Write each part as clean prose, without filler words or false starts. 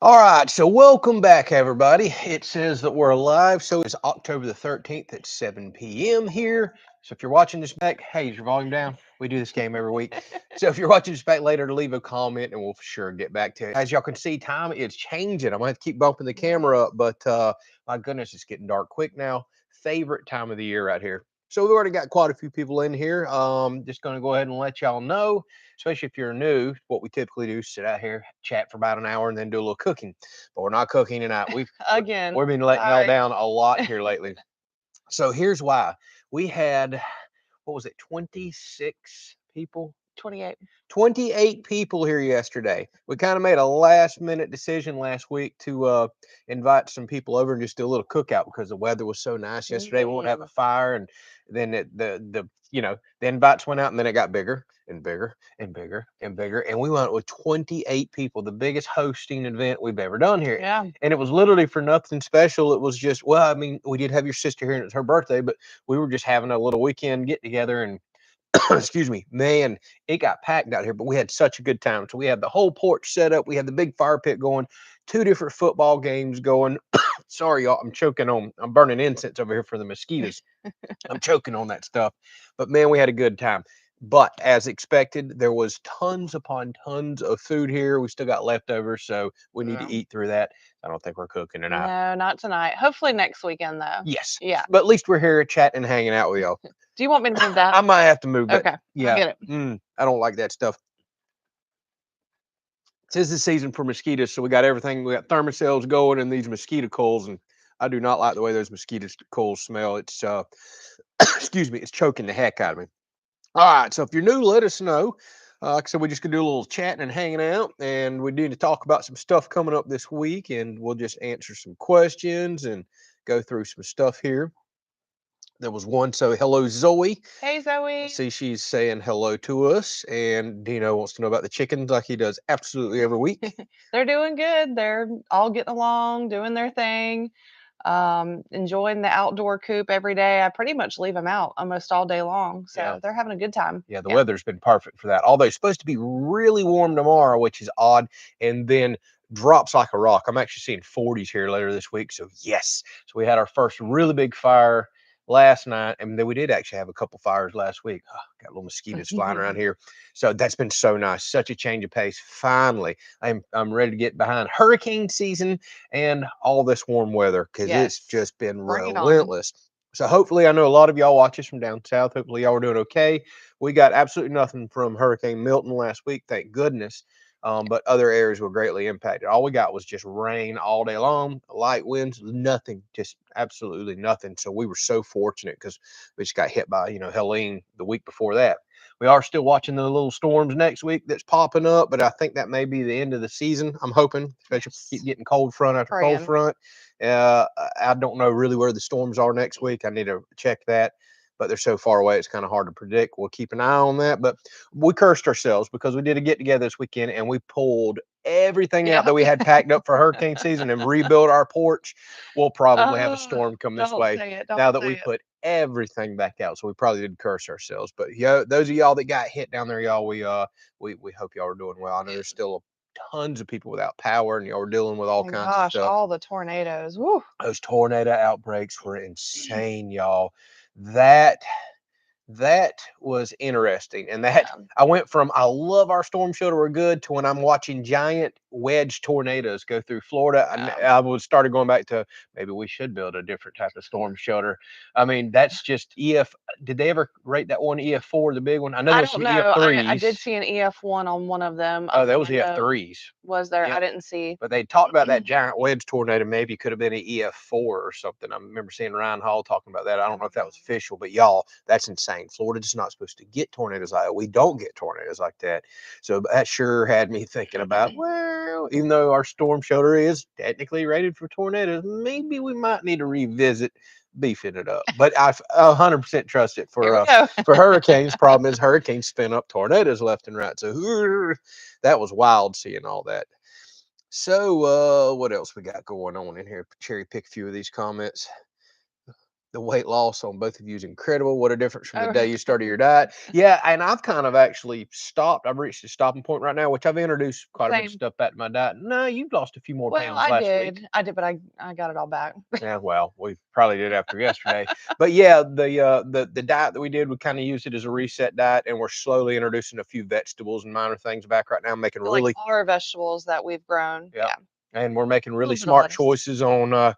All right, so welcome back, everybody. It says that we're live, so it's October the 13th at 7 p.m. here. So if you're watching this back, hey, is your volume down? We do this game every week. So if you're watching this back later, leave a comment and we'll for sure get back to it. As y'all can see, time is changing. I'm going to have to keep bumping the camera up, but my goodness, it's getting dark quick now. Favorite time of the year right here. So we've already got quite a few people in here. Just going to go ahead and let y'all know, especially if you're new, what we typically do is sit out here, chat for about an hour, and then do a little cooking. But we're not cooking tonight. Again. We've been letting y'all Sorry. down a lot here lately. So here's why. We had, what was it, 26 people? 28. 28 people here yesterday. We kind of made a last minute decision last week to invite some people over and just do a little cookout because the weather was so nice yesterday. We wanted to have a fire, and then the invites went out, and then it got bigger and bigger and bigger and bigger, and we went with 28 people, the biggest hosting event we've ever done here. Yeah. And it was literally for nothing special. It was just, well, I mean, we did have your sister here and it's her birthday, but we were just having a little weekend get together, and excuse me, man, it got packed out here, but we had such a good time. So we had the whole porch set up. We had the big fire pit going, two different football games going. Sorry, y'all, I'm burning incense over here for the mosquitoes. I'm choking on that stuff. But man, we had a good time. But as expected, there was tons upon tons of food here. We still got leftovers, so we need to eat through that. I don't think we're cooking tonight. No, not tonight. Hopefully next weekend, though. Yes. Yeah. But at least we're here chatting and hanging out with y'all. Do you want me to move that? I might have to move that. Okay. Yeah. I'll get it. I don't like that stuff. Tis the season for mosquitoes, so we got everything. We got thermocells going and these mosquito coils, and I do not like the way those mosquito coils smell. It's excuse me, it's choking the heck out of me. All right, so if you're new, let us know. So we just gonna do a little chatting and hanging out, and we need to talk about some stuff coming up this week, and we'll just answer some questions and go through some stuff here. There was one. So hello, Zoe. Hey, Zoe. See, she's saying hello to us, and Dino wants to know about the chickens like he does absolutely every week. They're doing good. They're all getting along, doing their thing, enjoying the outdoor coop every day. I pretty much leave them out almost all day long. So Yeah. they're having a good time. Yeah, the weather's been perfect for that. Although it's supposed to be really warm tomorrow, which is odd, and then drops like a rock. I'm actually seeing 40s here later this week. So yes. So we had our first really big fire last night, and then we did actually have a couple fires last week. Oh, got little mosquitoes flying around here. So that's been so nice. Such a change of pace. Finally, I'm ready to get behind hurricane season and all this warm weather because it's Yes. just been Bring it on. relentless. So hopefully, I know a lot of y'all watch us from down south. Hopefully, y'all are doing okay. We got absolutely nothing from Hurricane Milton last week, thank goodness. But other areas were greatly impacted. All we got was just rain all day long, light winds, nothing, just absolutely nothing. So we were so fortunate because we just got hit by, Helene the week before that. We are still watching the little storms next week that's popping up, but I think that may be the end of the season. I'm hoping, especially if we keep getting cold front after cold front. I don't know really where the storms are next week. I need to check that, but they're so far away, it's kind of hard to predict. We'll keep an eye on that. But we cursed ourselves because we did a get together this weekend and we pulled everything out that we had packed up for hurricane season and rebuilt our porch. We'll probably have a storm come this Don't way say it. now Don't that say we it. put everything back out. So we probably did curse ourselves. But those of y'all that got hit down there, y'all, we hope y'all are doing well. I know there's still tons of people without power, and y'all are dealing with all My kinds of gosh, stuff. all the tornadoes. Woo. Those tornado outbreaks were insane, y'all. That that was interesting. And that Yeah. I went from I love our storm shelter, we're good, to when I'm watching giant wedge tornadoes go through Florida. I was started going back to maybe we should build a different type of storm shelter. I mean, that's just EF. Did they ever rate that one EF4, the big one? I know I there's don't some know. I did EF3s. see an EF1 on one of them. Oh, that was Orlando EF3s. was there. I Yep. didn't see. But they talked about that giant wedge tornado. Maybe could have been an EF4 or something. I remember seeing Ryan Hall talking about that. I don't know if that was official, but y'all, that's insane. Florida's not supposed to get tornadoes like that. We don't get tornadoes like that. So that sure had me thinking about, well, even though our storm shelter is technically rated for tornadoes, maybe we might need to revisit beefing it up. But I 100% trust it Here we for go. for hurricanes. Problem is hurricanes spin up tornadoes left and right. So that was wild seeing all that. So, what else we got going on in here? Cherry pick a few of these comments. The weight loss on both of you is incredible. What a difference from the Oh, day you started your diet. Yeah, and I've kind of actually stopped. I've reached a stopping point right now, which I've introduced quite a bit of same. stuff back to my diet. No, you've lost a few more Well, pounds last week. I did, but I got it all back. Yeah, well, we probably did after yesterday. But yeah, the diet that we did, we kind of used it as a reset diet, and we're slowly introducing a few vegetables and minor things back right now, making So, like, really all our vegetables that we've grown, yeah. yeah, And we're making a really little bit of smart lettuce. choices on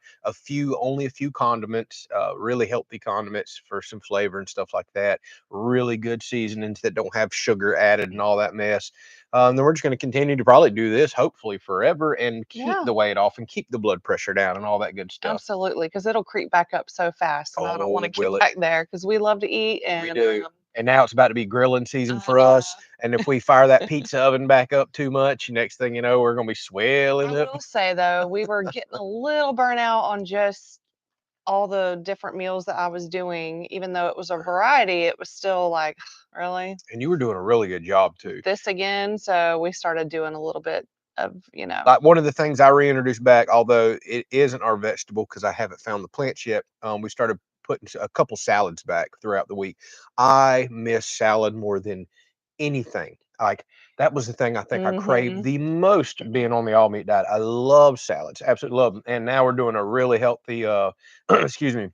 only a few condiments, really healthy condiments for some flavor and stuff like that. Really good seasonings that don't have sugar added and all that mess. Then we're just going to continue to probably do this, hopefully forever, and keep Yeah, the weight off and keep the blood pressure down and all that good stuff. absolutely, because 'cause it'll creep back up so fast, and I don't wanna Oh, get will it? back there because we love to eat We and, do. And now it's about to be grilling season I for us. know. And if we fire that pizza oven back up too much, next thing you know, we're going to be swelling I up. will say, though, we were getting a little burnout on just all the different meals that I was doing. Even though it was a variety, it was still like, "Really? And you were doing a really good job too. This again?" So, we started doing a little bit of, Like one of the things I reintroduced back, although it isn't our vegetable because I haven't found the plants yet, we started putting a couple salads back throughout the week. I miss salad more than anything. Like that was the thing I think I craved Mhm. the most being on the all meat diet. I love salads, absolutely love them. And now we're doing a really healthy, excuse me,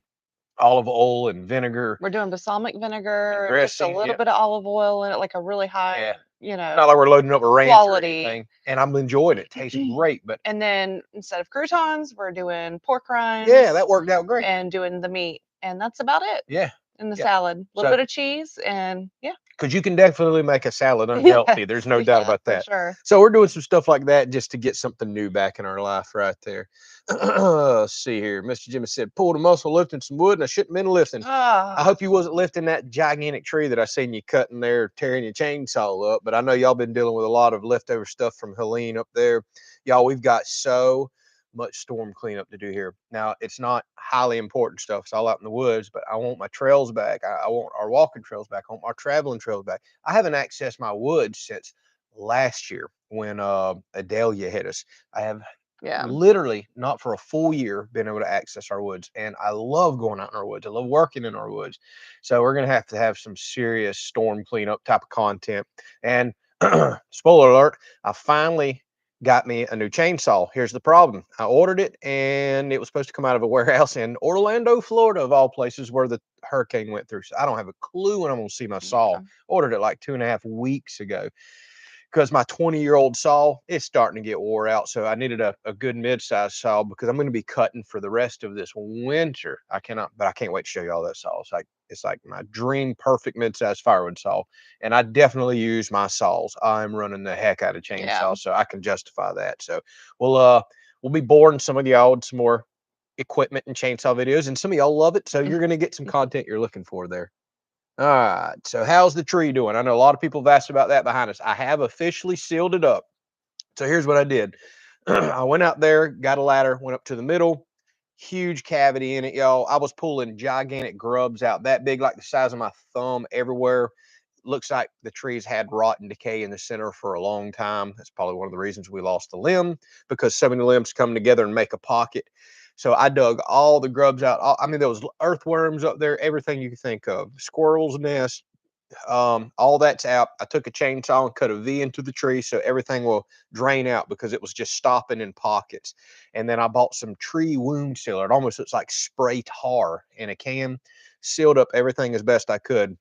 olive oil and vinegar We're doing balsamic and vinegar and just a dressing. little Yeah, bit of olive oil in it, like a really high, yeah. you know, Not like we're loading up a ranch or quality. anything. And I'm enjoying it. Tastes great, but And then instead of croutons, we're doing pork yeah, rinds that worked out great. and doing the meat, and that's about it Yeah, in the yeah. salad. A little So bit of cheese and yeah. because you can definitely make a salad Yeah, unhealthy. There's no doubt yeah, about for that. sure. So we're doing some stuff like that just to get something new back in our life right there. Let's see here. Mr. Jimmy said, pulled a muscle lifting some wood and I shouldn't have been lifting. I Ah, hope you wasn't lifting that gigantic tree that I seen you cutting there, tearing your chainsaw up. But I know y'all been dealing with a lot of leftover stuff from Helene up there. Y'all, we've got so much storm cleanup to do here. Now, it's not highly important stuff. It's all out in the woods, but I want my trails back. I want our walking trails back. I want our traveling trails back. I haven't accessed my woods since last year when Adelia hit us. I have yeah, literally not for a full year been able to access our woods, and I love going out in our woods. I love working in our woods. So we're gonna have to have some serious storm cleanup type of content. And spoiler alert, I finally got me a new chainsaw. Here's the problem. I ordered it and it was supposed to come out of a warehouse in Orlando, Florida, of all places where the hurricane went through. So I don't have a clue when I'm gonna see my saw. yeah, Ordered it like 2.5 weeks ago because my 20-year-old saw is starting to get wore out. So I needed a good mid-sized saw because I'm going to be cutting for the rest of this winter. I can't wait to show you all that saw. It's like my dream perfect mid-sized firewood saw. And I definitely use my saws. I'm running the heck out of yeah. chainsaws, so I can justify that. So we'll be boring some of y'all with some more equipment and chainsaw videos, and some of y'all love it. So you're gonna get some content you're looking for there. All right. So how's the tree doing? I know a lot of people have asked about that behind us. I have officially sealed it up. So here's what I did. I went out there, got a ladder, went up to the middle, huge cavity in it, y'all. I was pulling gigantic grubs out that big, like the size of my thumb everywhere. Looks like the trees had rot and decay in the center for a long time. That's probably one of the reasons we lost the limb because so many limbs come together and make a pocket. So I dug all the grubs out. I mean, there was earthworms up there, everything you can think of, squirrels' nests, all that's out. I took a chainsaw and cut a V into the tree so everything will drain out because it was just stopping in pockets. And then I bought some tree wound sealer. It almost looks like spray tar in a can, sealed up everything as best I could.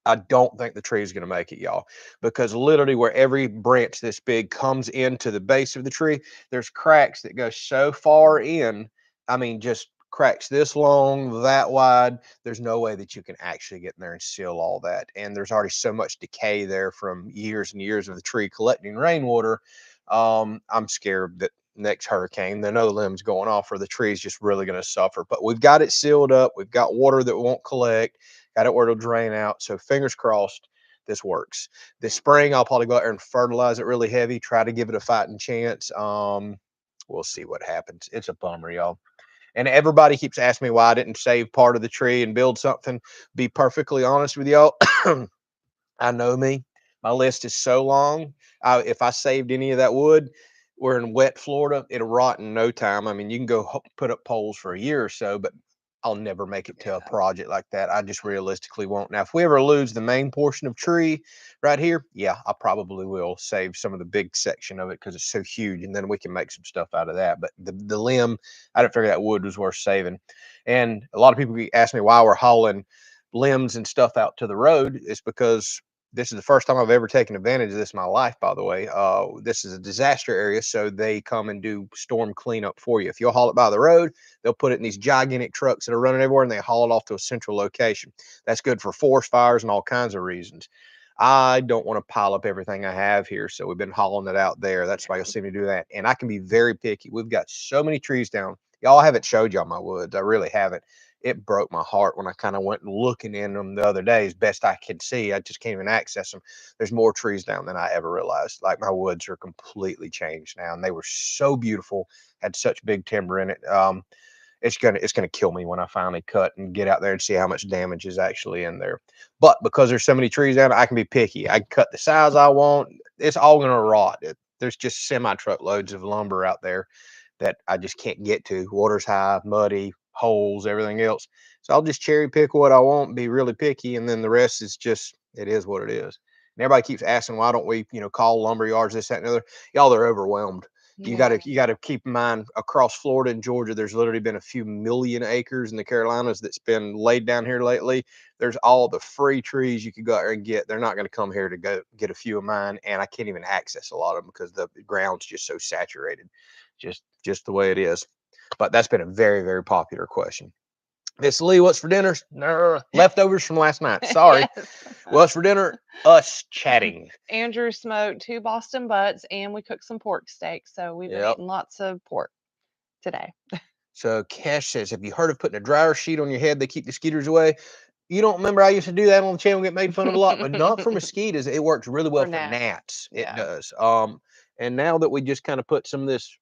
I don't think the tree is going to make it, y'all, because literally where every branch this big comes into the base of the tree, there's cracks that go so far in. I mean, just cracks this long, that wide. There's no way that you can actually get in there and seal all that. And there's already so much decay there from years and years of the tree collecting rainwater. I'm scared that next hurricane, the no limbs going off, or the tree is just really going to suffer. But we've got it sealed up. We've got water that won't collect, got it where it'll drain out. So fingers crossed this works. This spring, I'll probably go out there and fertilize it really heavy, try to give it a fighting chance. We'll see what happens. It's a bummer, y'all. And everybody keeps asking me why I didn't save part of the tree and build something. Be perfectly honest with y'all, I know me. My list is so long. If I saved any of that wood, we're in wet Florida, it'll rot in no time. I mean, you can go put up poles for a year or so, but I'll never make it to a Yeah. project like that. I just realistically won't. Now, if we ever lose the main portion of tree right here, yeah, I probably will save some of the big section of it because it's so huge, and then we can make some stuff out of that. But the limb, I didn't figure that wood was worth saving. And a lot of people ask me why we're hauling limbs and stuff out to the road. It's because this is the first time I've ever taken advantage of this in my life, by the way. This is a disaster area, so they come and do storm cleanup for you. If you'll haul it by the road, they'll put it in these gigantic trucks that are running everywhere, and they haul it off to a central location. That's good for forest fires and all kinds of reasons. I don't want to pile up everything I have here, so we've been hauling it out there. That's why you'll see me do that. And I can be very picky. We've got so many trees down. Y'all, I haven't showed y'all my woods. I really haven't. It broke my heart when I kind of went looking in them the other day as best I could see. I just can't even access them. There's more trees down than I ever realized. Like my woods are completely changed now, and they were so beautiful. Had such big timber in it. It's gonna kill me when I finally cut and get out there and see how much damage is actually in there. But because there's so many trees down, I can be picky. I can cut the size I want. It's all gonna rot. There's just semi truckloads of lumber out there that I just can't get to. Water's high, muddy, holes, everything else. So I'll just cherry pick what I want, be really picky, and then the rest is just it is what it is. And everybody keeps asking why don't we, call lumber yards this, that, and the other. Y'all, they're overwhelmed. You got Yeah. to you got to keep in mind across Florida and Georgia, there's literally been a few million acres in the Carolinas that's been laid down here lately. There's all the free trees you could go out there and get. They're not going to come here to go get a few of mine, and I can't even access a lot of them because the ground's just so saturated, just the way it is. But that's been a very very popular question. Miss Lee, what's for dinner? Leftovers from last night. Sorry. Yes. What's for dinner? Us chatting. Andrew smoked 2 Boston butts, and we cooked some pork steak, so we've been Yep. eating lots of pork today. So Cash says, have you heard of putting a dryer sheet on your head to keep the mosquitoes away? You don't remember I used to do that on the channel, get made fun of a lot, but not for mosquitoes. It works really well For for gnats. gnats. It Yeah. does. And now that we just kind of put some of this,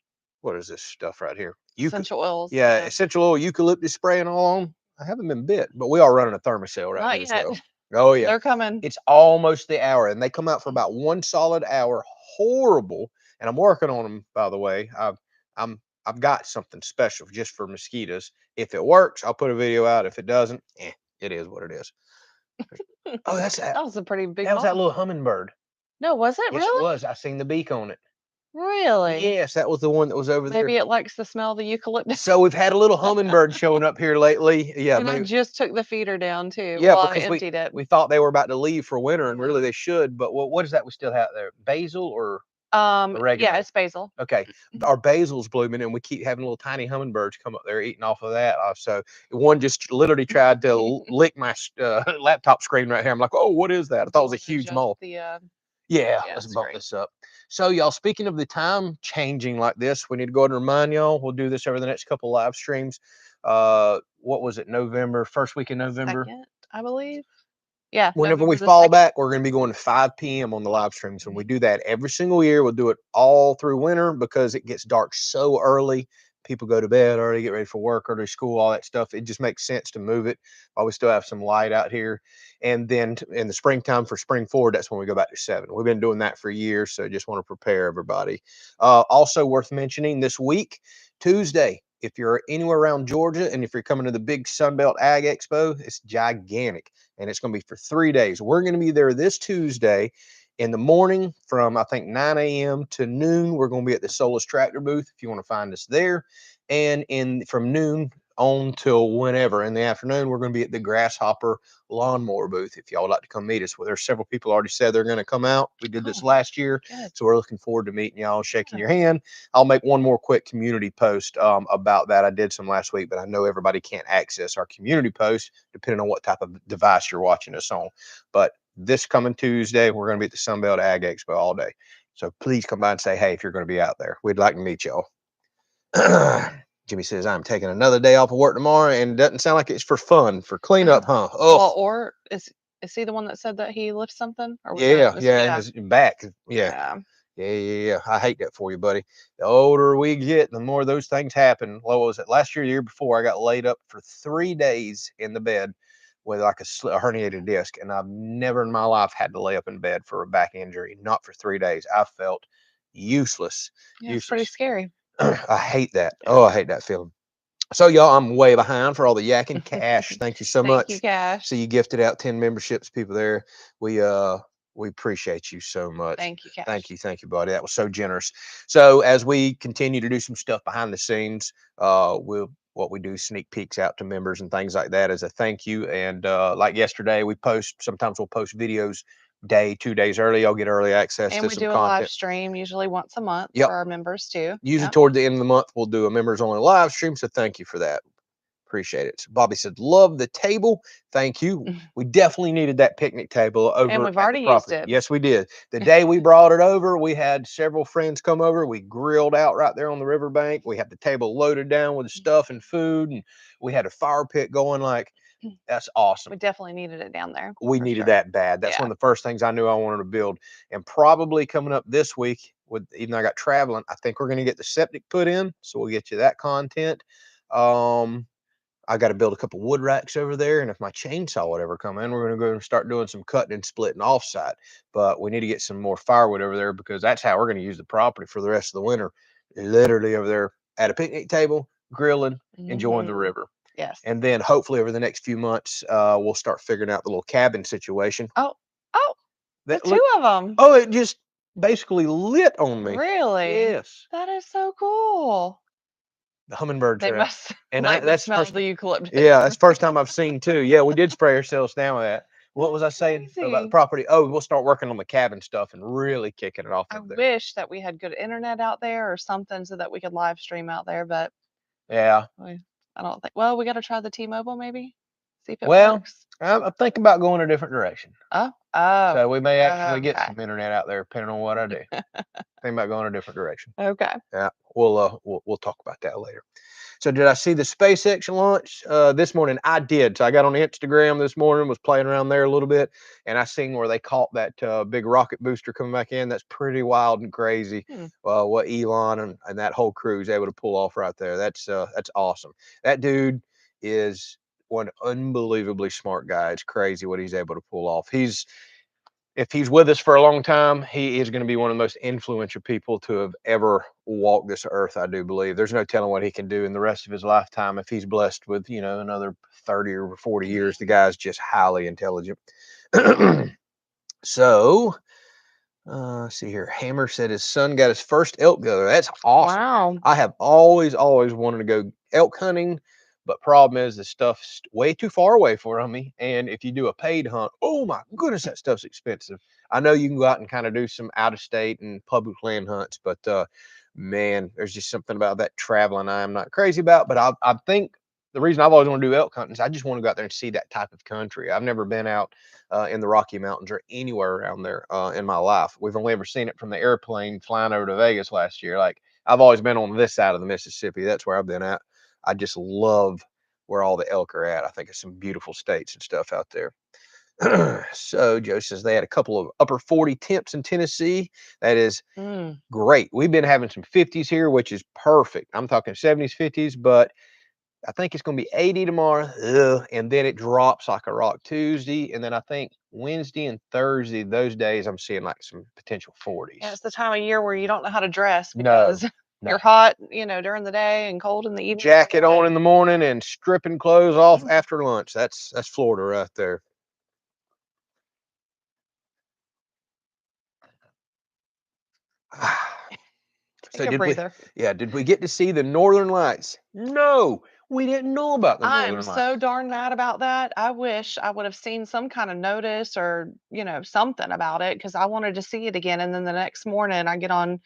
what is this stuff right here? Essential oils, Yeah, yeah. essential oil eucalyptus spray and all on. I haven't been bit, but we are running a thermocell right Not here as yet. well. Oh yeah. They're coming. It's almost the hour, and they come out for about one solid hour. Horrible. And I'm working on them, by the way. I've got something special just for mosquitoes. If it works, I'll put a video out. If it doesn't, it is what it is. Oh, that's that. That was a pretty big That was that moth. little hummingbird. No, was it Yes, it really? was. I seen the beak on it. Really? Yes, that was the one that was over there. Maybe it likes the smell of the eucalyptus. So we've had a little hummingbird showing up here lately. Yeah, And I maybe. just took the feeder down too. Yeah, Well, I because we emptied it. we thought they were about to leave for winter, and really Yeah. they should. But what is that we still have there? Basil or Yeah, oregano? it's basil. Okay, our basil's blooming, and we keep having little tiny hummingbirds come up there eating off of that. So one just literally tried to lick my laptop screen right here. I'm like, oh, what is that? I thought Do it you was a wanna huge adjust moth. the, Yeah, yeah, let's bump screen? this up. So, y'all, speaking of the time changing like this, we need to go ahead and remind y'all we'll do this over the next couple live streams. What was it? November, first week in November. 2nd, I believe. Yeah, Whenever we November the fall 2nd. back, we're going to be going to 5 p.m. on the live streams. And we do that every single year. We'll do it all through winter because it gets dark so early. People go to bed early, get ready for work, early school, all that stuff. It just makes sense to move it while we still have some light out here. And then in the springtime for spring forward, that's when we go back to 7. We've been doing that for years. So just want to prepare everybody. Also worth mentioning this week, Tuesday, if you're anywhere around Georgia and if you're coming to the big Sunbelt Ag Expo, it's gigantic and it's going to be for 3 days. We're going to be there this Tuesday in the morning from I think 9 a.m. to noon. We're going to be at the Solus Tractor booth if you want to find us there, and in from noon on till whenever in the afternoon, we're going to be at the Grasshopper Lawnmower booth. If y'all would like to come meet us, well, there's several people already said they're going to come out. We did this Oh, last year, good. so we're looking forward to meeting y'all, shaking Yeah. your hand. I'll make one more quick community post about that. I did some last week, but I know everybody can't access our community post depending on what type of device you're watching us on. But this coming Tuesday, we're going to be at the Sunbelt Ag Expo all day. So please come by and say hey if you're going to be out there. We'd like to meet y'all. Jimmy says, I'm taking another day off of work tomorrow, and it doesn't sound like it's for fun, for cleanup, huh? Oh, Well, or is he the one that said that he lifts something, or was that yeah, a yeah, and mosquito? his back. Yeah, Yeah. yeah. I hate that for you, buddy. The older we get, the more those things happen. What was it? Last year, the year before, I got laid up for 3 days in the bed with like a herniated disc, and I've never in my life had to lay up in bed for a back injury. Not for 3 days. I felt useless, Yeah, it's pretty useless. scary. I hate that. Yeah. Oh, I hate that feeling. So y'all, I'm way behind for all the yakking. Cash, thank you so Thank you, much. Cash. So you gifted out 10 memberships, people there. We appreciate you so much. Thank you, Cash. Thank you, buddy. That was so generous. So as we continue to do some stuff behind the scenes, what we do sneak peeks out to members and things like that as a thank you. And like yesterday, sometimes we'll post videos day, 2 days early. Y'all get early access And to we some do a live content. stream usually once a month Yep. for our members too. Usually Yep. toward the end of the month, we'll do a members only live stream. So thank you for that. Appreciate it. So Bobby said, love the table. Thank you. We definitely needed that picnic table And over we've at the already used property. it. Yes, we did. The day we brought it over, we had several friends come over. We grilled out right there on the riverbank. We had the table loaded down with stuff and food, and we had a fire pit going. Like, that's awesome. We definitely needed it down there. We For needed sure. that bad. That's Yeah. one of the first things I knew I wanted to build. And probably coming up this week, with even though I got traveling, I think we're going to get the septic put in. So we'll get you that content. I got to build a couple wood racks over there, and if my chainsaw would ever come in, we're going to go and start doing some cutting and splitting offsite. But we need to get some more firewood over there because that's how we're going to use the property for the rest of the winter. Literally over there at a picnic table, grilling, enjoying the river. Yes. And then hopefully over the next few months, we'll start figuring out the little cabin situation. Oh, the That two look, of them. oh, it just basically lit on me. Really? Yes, That is so cool. the hummingbirds They are out, must and like the that's the smell first. of the eucalyptus. Yeah, that's the first time I've seen too. Yeah, we did spray ourselves down with that. What was I That's saying about the crazy. property? Oh, we'll start working on the cabin stuff and really kicking it off I over there. wish that we had good internet out there or something so that we could live stream out there, but Yeah. I don't think. Well, we got to try the T-Mobile maybe. See if it Well, works. I'm thinking about going a different direction. Oh, So we may actually get okay. some internet out there, depending on what I do. Think about going a different direction. Okay. Yeah, we'll talk about that later. So did I see the SpaceX launch this morning? I did. So I got on Instagram this morning, was playing around there a little bit, and I seen where they caught that big rocket booster coming back in. That's pretty wild and crazy. What Elon and that whole crew is able to pull off right there. That's awesome. That dude is one unbelievably smart guy. It's crazy what he's able to pull off. If he's with us for a long time, he is going to be one of the most influential people to have ever walked this earth. I do believe there's no telling what he can do in the rest of his lifetime if he's blessed with another 30 or 40 years. The guy's just highly intelligent. So see here, Hammer said his son got his first elk go. That's awesome. Wow. I have always wanted to go elk hunting, but problem is the stuff's way too far away for me. And if you do a paid hunt, oh my goodness, that stuff's expensive. I know you can go out and kind of do some out of state and public land hunts, but man, there's just something about that traveling I am not crazy about. But I think the reason I've always wanted to do elk hunting is I just want to go out there and see that type of country. I've never been out in the Rocky Mountains or anywhere around there in my life. We've only ever seen it from the airplane flying over to Vegas last year. Like I've always been on this side of the Mississippi. That's where I've been at. I just love where all the elk are at. I think it's some beautiful states and stuff out there. So Joe says they had a couple of upper 40 temps in Tennessee. That is great. We've been having some 50s here, which is perfect. I'm talking 70s, 50s, but I think it's going to be 80 tomorrow, and then it drops like a rock Tuesday, and then I think Wednesday and Thursday, those days I'm seeing like some potential 40s. Yeah, it's the time of year where you don't know how to dress No, because you're hot, during the day and cold in the evening. jacket on in the morning and stripping clothes off after lunch. That's Florida right there. So Take a breather. did we get to see the Northern Lights? No, we didn't know about the I'm Northern so Lights. darn mad about that. I wish I would have seen some kind of notice or, something about it because I wanted to see it again. And then the next morning I get on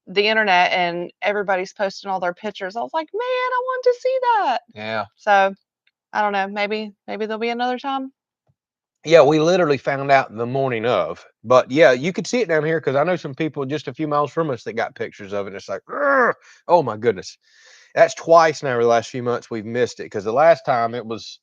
the internet and everybody's posting all their pictures. I was like, man, I want to see that. Yeah. So I don't know. Maybe there'll be another time. Yeah, we literally found out the morning of. But yeah, you could see it down here because I know some people just a few miles from us that got pictures of it. It's like, oh my goodness. That's twice now over the last few months we've missed it because the last time it was,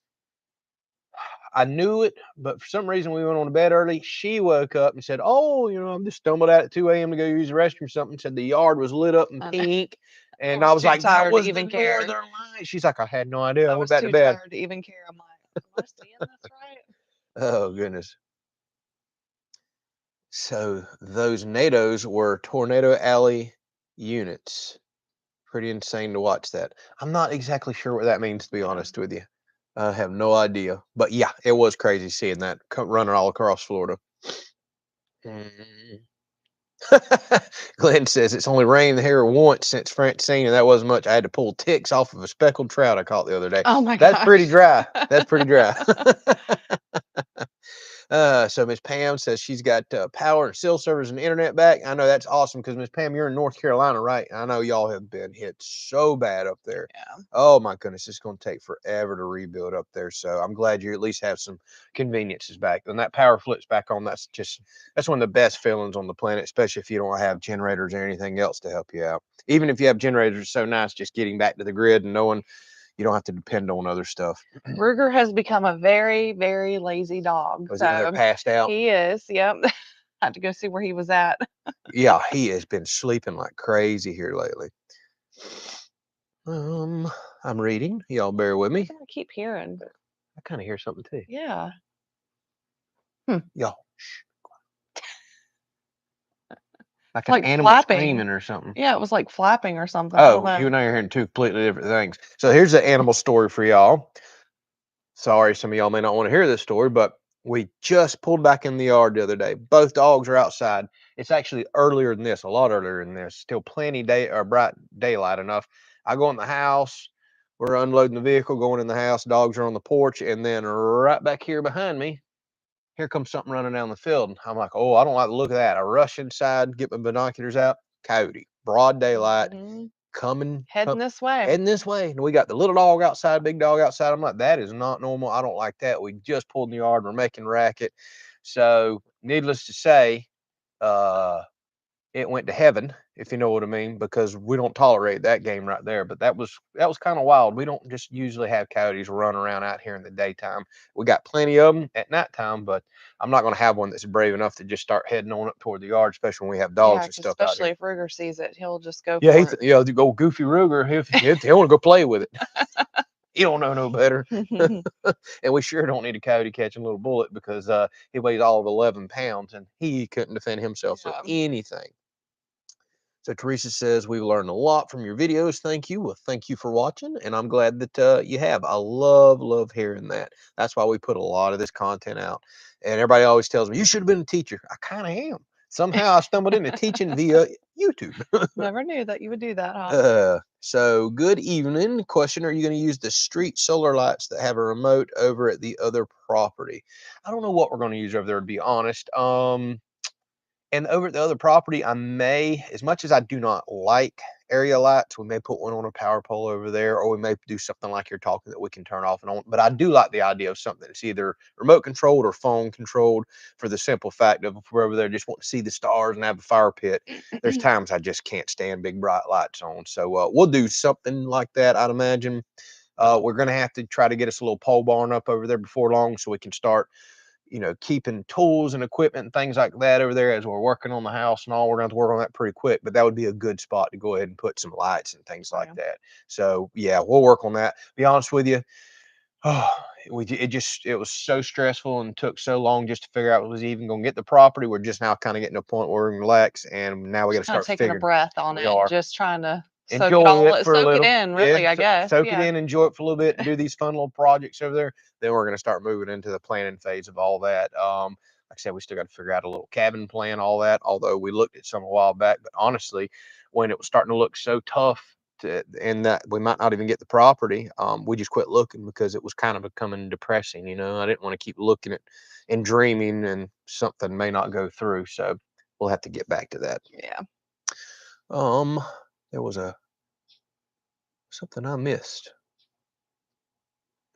I knew it, but for some reason we went on to bed early. She woke up and said, oh, I'm just stumbled out at 2 a.m. to go use the restroom or something. Said the yard was lit up in I know. pink. And I I was was too like, that tired to was the even care. Northern Light. She's like, I had no idea. I I went was back to too bed. tired to even care. I'm like, am I seeing this right? Oh, goodness. So those NATOs were Tornado Alley units. Pretty insane to watch that. I'm not exactly sure what that means, to be honest with you. I have no idea. But yeah, it was crazy seeing that running all across Florida. Mm. Glenn says it's only rained here once since Francine, and that wasn't much. I had to pull ticks off of a speckled trout I caught the other day. Oh my That's pretty gosh. dry. That's pretty dry. So Miss Pam says she's got power and cell service and internet back. I know that's awesome because Miss Pam, you're in North Carolina, right? I know y'all have been hit so bad up there. Yeah. Oh my goodness, it's going to take forever to rebuild up there. So I'm glad you at least have some conveniences back. And that power flips back on. That's one of the best feelings on the planet, especially if you don't have generators or anything else to help you out. Even if you have generators, it's so nice just getting back to the grid and knowing you don't have to depend on other stuff. Ruger has become a very, very lazy dog. Was he in there So passed out? he is. Yep. Had to go see where he was at. Yeah, he has been sleeping like crazy here lately. I'm reading. Y'all bear with me. I keep hearing. I kind of hear something too. Yeah. Y'all, like an Like animal flapping. screaming or something. Yeah, it was like flapping or something. I don't Oh, you know. and I are hearing two completely different things. So here's the animal story for y'all. Sorry, some of y'all may not want to hear this story, but we just pulled back in the yard the other day. Both dogs are outside. It's actually earlier than this, a lot earlier than this. Still plenty day or bright daylight enough. I go in the house. We're unloading the vehicle, going in the house. Dogs are on the porch, and then right back here behind me, here comes something running down the field. And I'm like, oh, I don't like the look of that. I rush inside, get my binoculars out. Coyote, broad daylight, Mhm. coming, Heading this way. heading this way. And we got the little dog outside, big dog outside. I'm like, that is not normal. I don't like that. We just pulled in the yard. We're making racket. So, needless to say, uh, it went to heaven, if you know what I mean, because we don't tolerate that game right there. But that was kind of wild. We don't just usually have coyotes run around out here in the daytime. We got plenty of them at nighttime, but I'm not going to have one that's brave enough to just start heading on up toward the yard, especially when we have Yeah, dogs and 'cause stuff out especially here. if Ruger sees it, he'll just go Yeah, for it. yeah, the old Goofy Ruger, he want to go play with it. He don't know no better. And we sure don't need a coyote catching a little bullet because he weighs all of 11 pounds and he couldn't defend himself. So Yeah. anything. So Teresa says, we've learned a lot from your videos. Thank you. Well, thank you for watching. And I'm glad that you have. I love hearing that. That's why we put a lot of this content out. And everybody always tells me, you should have been a teacher. I kind of am. Somehow I stumbled into teaching via YouTube. Never knew that you would do that, huh? So good evening. Question: are you going to use the street solar lights that have a remote over at the other property? I don't know what we're going to use over there, to be honest. And over at the other property, I may, as much as I do not like area lights, we may put one on a power pole over there, or we may do something like you're talking that we can turn off and on. But I do like the idea of something that's either remote controlled or phone controlled, for the simple fact of if we're over there just want to see the stars and have a fire pit. There's times I just can't stand big bright lights on. So we'll do something like that, I'd imagine. We're going to have to try to get us a little pole barn up over there before long so we can start, keeping tools and equipment and things like that over there as we're working on the house and all. We're going to have to work on that pretty quick, but that would be a good spot to go ahead and put some lights and things like Yeah. that. So yeah, we'll work on that. Be honest with you, oh, it was so stressful and took so long just to figure out what was even going to get the property. We're just now kind of getting to a point where we can relax, and now we got to Just kinda start taking a figuring. breath on We it, are just trying to enjoy it for a soak it little. in, Yeah, really, I guess, soak it yeah. in, enjoy it for a little bit, and do these fun little projects over there. Then we're going to start moving into the planning phase of all that. Like I said, we still got to figure out a little cabin plan, all that. Although we looked at some a while back, but honestly, when it was starting to look so tough and that we might not even get the property, we just quit looking because it was kind of becoming depressing. I didn't want to keep looking at and dreaming, and something may not go through. So we'll have to get back to that. Yeah. There was something I missed.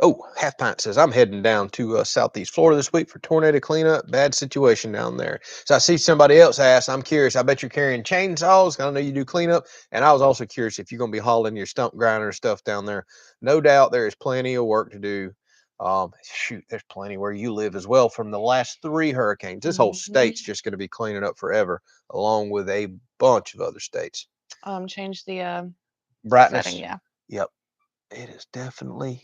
Oh, Half Pint says, I'm heading down to Southeast Florida this week for tornado cleanup. Bad situation down there. So I see somebody else asked, I'm curious, I bet you're carrying chainsaws. I know you do cleanup. And I was also curious if you're going to be hauling your stump grinder stuff down there. No doubt there is plenty of work to do. Shoot, there's plenty where you live as well from the last 3 hurricanes. This whole Mhm. state's just going to be cleaning up forever, along with a bunch of other states. Change the, setting, Brightness. yeah. Yep. It is definitely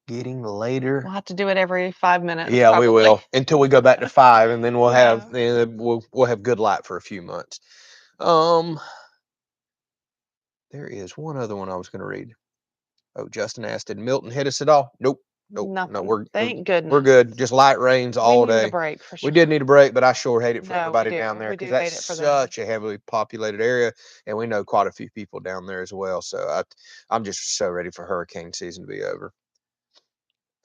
getting later. We'll have to do it every 5 minutes, Yeah, we probably. will until we go back to 5, and then Yeah. we'll have good light for a few months. Um, There is one other one I was going to read. Oh, Justin asked, did Milton hit us at all? Nope. Nope. No, Nothing. Thank goodness. we're good. Just light rains We all needed a day. break for We sure. did need a break, but I sure hate it for No, we everybody do. down there We because do hate that's it for them. such a heavily populated area, and we know quite a few people down there as well. So I'm just so ready for hurricane season to be over.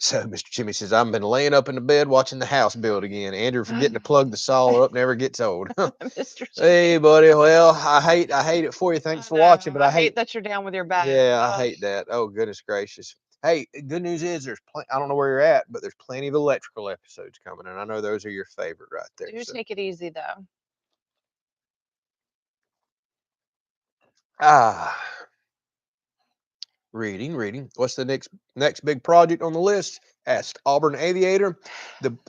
So Mr. Jimmy says, I've been laying up in the bed watching the house build again. Andrew forgetting to plug the saw up never gets old. Mr. Hey, Jimmy. buddy. Well, I hate it for you. I Thanks for watching, know. but I I hate. hate that you're down with your back. Yeah, I Ugh. hate that. Oh, goodness gracious. Hey, good news is I don't know where you're at, but there's plenty of electrical episodes coming, and I know those are your favorite right there. Do So, take it easy though. ah, reading. What's the next big project on the list? Asked Auburn Aviator.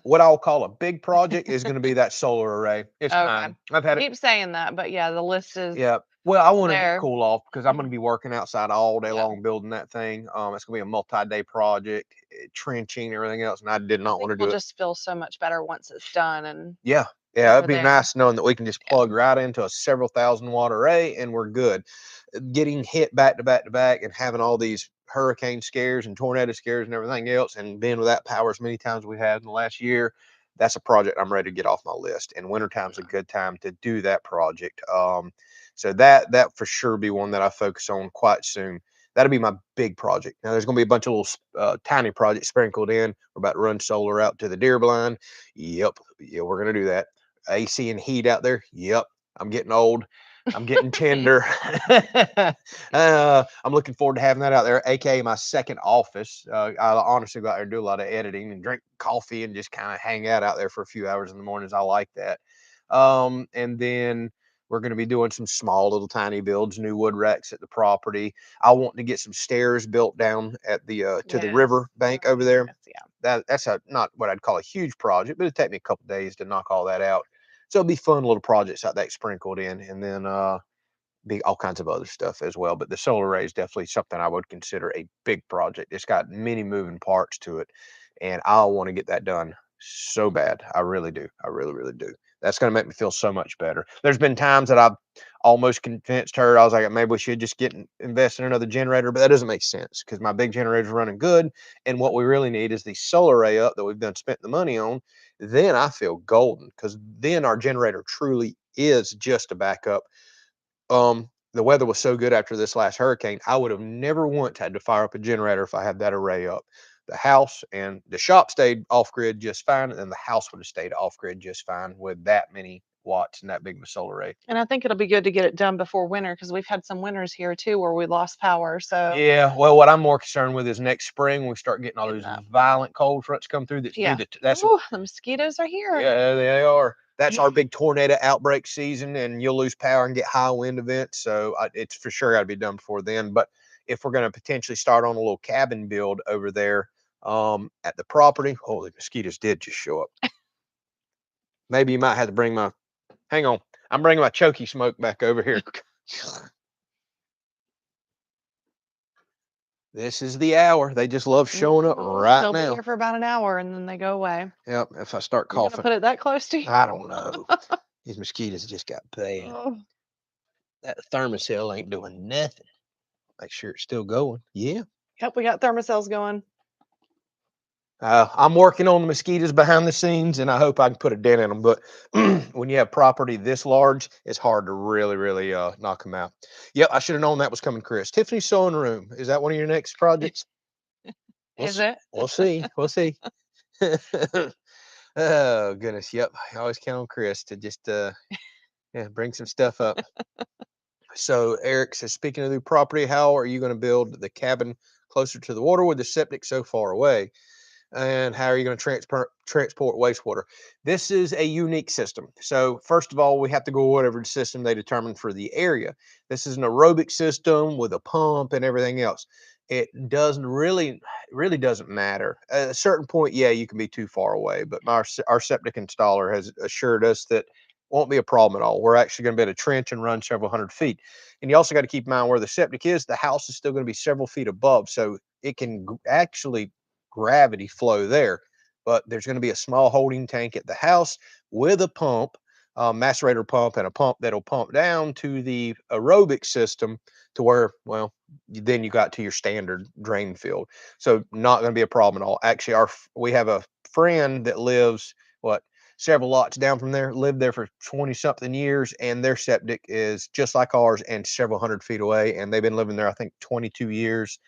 What I'll call a big project is going to be that solar array. It's Okay. time. I've had it. Keep saying that, but yeah, the list is Yeah. Well, I want to there. cool off because I'm going to be working outside all day Yeah. long building that thing. It's going to be a multi-day project, trenching, everything else, and I did I not want think to we'll do it. just feel so much better once it's done and Yeah. Yeah, over it'd be there. nice knowing that we can just Yeah. plug right into a several thousand watt array and we're good. Getting hit back to back to back and having all these hurricane scares and tornado scares and everything else and being without power as many times we have in the last year, that's a project I'm ready to get off my list. And wintertime's a good time to do that project. So that for sure be one that I focus on quite soon. That'll be my big project. Now there's going to be a bunch of little tiny projects sprinkled in. We're about to run solar out to the deer blind. Yep, yeah, we're going to do that. AC and heat out there. Yep, I'm getting old. I'm getting tender. I'm looking forward to having that out there, aka my second office. I honestly go out there and do a lot of editing and drink coffee and just kind of hang out there for a few hours in the mornings. I like that. And then we're going to be doing some small little tiny builds, new wood racks at the property. I want to get some stairs built down at the to the Yes. river bank over there. Yeah. That's not what I'd call a huge project, but it'd take me a couple days to knock all that out. So it'll be fun little projects like that sprinkled in, and then be all kinds of other stuff as well. But the solar array is definitely something I would consider a big project. It's got many moving parts to it, and I want to get that done so bad. I really do. I really, really do. That's going to make me feel so much better. There's been times that I've almost convinced her. I was like, maybe we should just invest in another generator, but that doesn't make sense because my big generator's running good, and what we really need is the solar array up that we've done spent the money on. Then I feel golden because then our generator truly is just a backup. The weather was so good after this last hurricane, I would have never once had to fire up a generator if I had that array up. The house and the shop stayed off grid just fine, and the house would have stayed off grid just fine with that many watts and that big of a solar array. And I think it'll be good to get it done before winter because we've had some winters here too where we lost power. So Yeah, well, what I'm more concerned with is next spring when we start getting all getting those that. violent cold fronts come through that do Yeah. that's Oh, the mosquitoes are here. yeah, they are. That's our big tornado outbreak season, and you'll lose power and get high wind events. So it's for sure got to be done before then. But if we're going to potentially start on a little cabin build over there at the property, oh, the mosquitoes did just show up. Maybe you might have to bring my. Hang on, I'm bringing my choky smoke back over here. This is the hour. They just love showing up right They'll be now. here for about an hour and then they go away. Yep. If I start You're gonna coughing, put it that close to you? I don't know. These mosquitoes just got bad. Oh, That thermocell ain't doing nothing. Make sure it's still going. Yeah. yep, we got thermocells going. I'm working on the mosquitoes behind the scenes, and I hope I can put a dent in them. But when you have property this large, it's hard to really, really knock them out. Yep, I should have known that was coming, Chris. Tiffany's sewing room. Is that one of your next projects? Is it? We'll see. We'll see. Oh goodness. Yep. I always count on Chris to just yeah, bring some stuff up. So Eric says, speaking of the property, how are you going to build the cabin closer to the water with the septic so far away? And how are you going to transport wastewater? This is a unique system. So first of all, we have to go whatever system they determine for the area. This is an aerobic system with a pump and everything else. It doesn't really doesn't matter. At a certain point, yeah, you can be too far away, but our septic installer has assured us that won't be a problem at all. We're actually going to be able to trench and run several hundred feet. And you also got to keep in mind where the septic is. The house is still going to be several feet above, so it can actually gravity flow there. But there's going to be a small holding tank at the house with a pump macerator pump and a pump that'll pump down to the aerobic system to where, well, then you got to your standard drain field. So not going to be a problem at all. Actually, we have a friend that lives what several lots down from there, lived there for 20 something years, and their septic is just like ours and several hundred feet away, and they've been living there I think 22 years,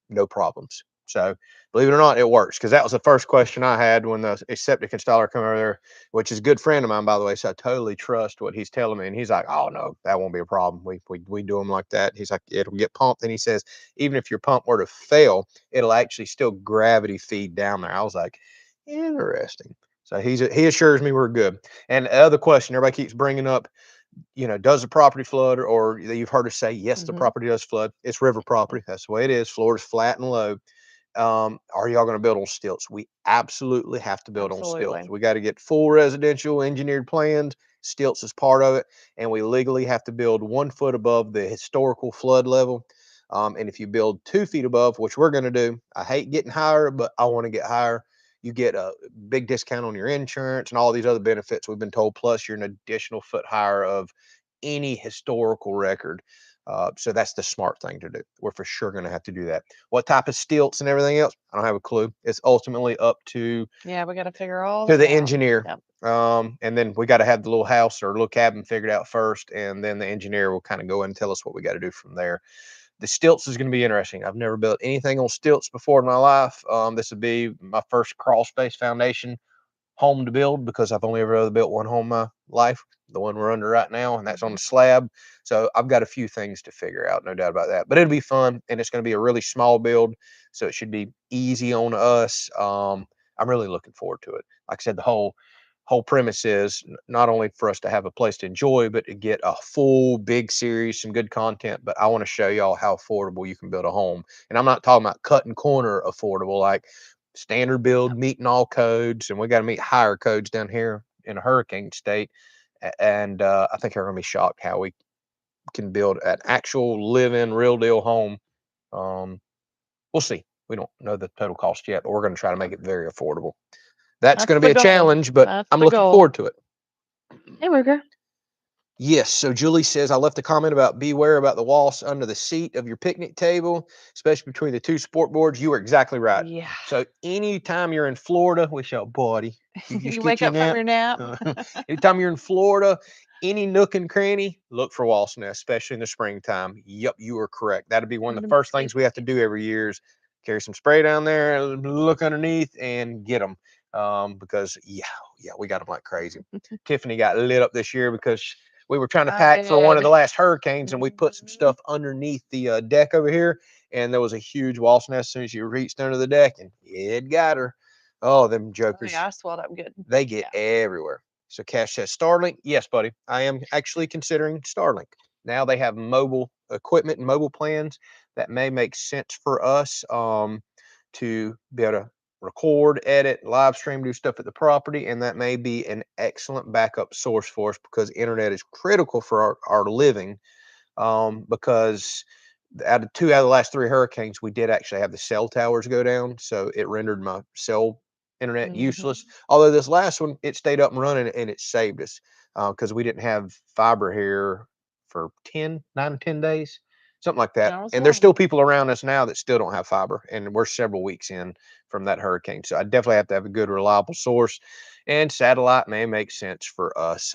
no problems. So believe it or not, it works, because that was the first question I had when the septic installer come over there, which is a good friend of mine, by the way. So I totally trust what he's telling me. And he's like, "Oh no, that won't be a problem. We do them like that." He's like, "It'll get pumped." And he says, even if your pump were to fail, it'll actually still gravity feed down there. I was like, interesting. So he assures me we're good. And the other question everybody keeps bringing up, does the property flood? Or you've heard us say, yes, the Mhm. property does flood. It's river property. That's the way it is. Florida's flat and low. Are y'all going to build on stilts? We absolutely have to build on stilts. Absolutely. We got to get full residential engineered plans. Stilts is part of it, and we legally have to build 1 foot above the historical flood level. And if you build 2 feet above, which we're going to do, I hate getting higher, but I want to get higher. You get a big discount on your insurance and all these other benefits we've been told. Plus, you're an additional foot higher of any historical record. So that's the smart thing to do. We're for sure going to have to do that. What type of stilts and everything else, I don't have a clue. It's ultimately up Yeah, we gotta figure all to that the out. engineer. Yep. And then we got to have the little house or little cabin figured out first, and then the engineer will kind of go in and tell us what we got to do from there. The stilts is going to be interesting. I've never built anything on stilts before in my life. This would be my first crawl space foundation home to build, because I've only ever built one home in my life, the one we're under right now, and that's on the Mhm. slab. So I've got a few things to figure out, no doubt about that. But it'll be fun, and it's going to be a really small build, so it should be easy on us. I'm really looking forward to it. Like I said, the whole premise is not only for us to have a place to enjoy, but to get a full big series, some good content. But I want to show y'all how affordable you can build a home, and I'm not talking about cut and corner affordable, like standard build, Yep. meeting all codes, and we got to meet higher codes down here in a hurricane state. And I think they're going to be shocked how we can build an actual live-in, real deal home. Um, we'll see. We don't know the total cost yet, but we're going to try to make it very affordable. That's going That's to be the a goal. challenge, but That's I'm the looking goal. forward to it. Hey, Ruger. Yes. So Julie says, I left a comment about beware about the walls under the seat of your picnic table, especially between the two sport boards. You were exactly right. Yeah. So anytime you're in Florida, wish out, buddy, you just You get wake your up from nap. your nap. Uh, anytime you're in Florida, any nook and cranny, look for wasp nests, especially in the springtime. Yep, you are correct. That'd be one of the Under my first seat. things we have to do every year is carry some spray down there, look underneath, and get them. Because yeah, we got them like crazy. Tiffany got lit up this year because we were trying to I pack for one of did. the last hurricanes, and we put some Mhm. stuff underneath the deck over here, and there was a huge wasp nest as soon as you reached under the deck, and it got her. Oh, them Oh, jokers, yeah, I swelled up good. they get Yeah. everywhere. So Cash says Starlink. Yes, buddy. I am actually considering Starlink. Now they have mobile equipment and mobile plans that may make sense for us, to be able to record, edit, live stream, do stuff at the property. And that may be an excellent backup source for us, because internet is critical for our living. Because out of the last 3 hurricanes, we did actually have the cell towers go down, so it rendered my cell internet Mhm. useless. Although this last one, it stayed up and running, and it saved us, because we didn't have fiber here for 9 to 10 days, something like that. That was And there's long. still people around us now that still don't have fiber, and we're several weeks in from that hurricane. So I definitely have to have a good, reliable source, and satellite may make sense for us.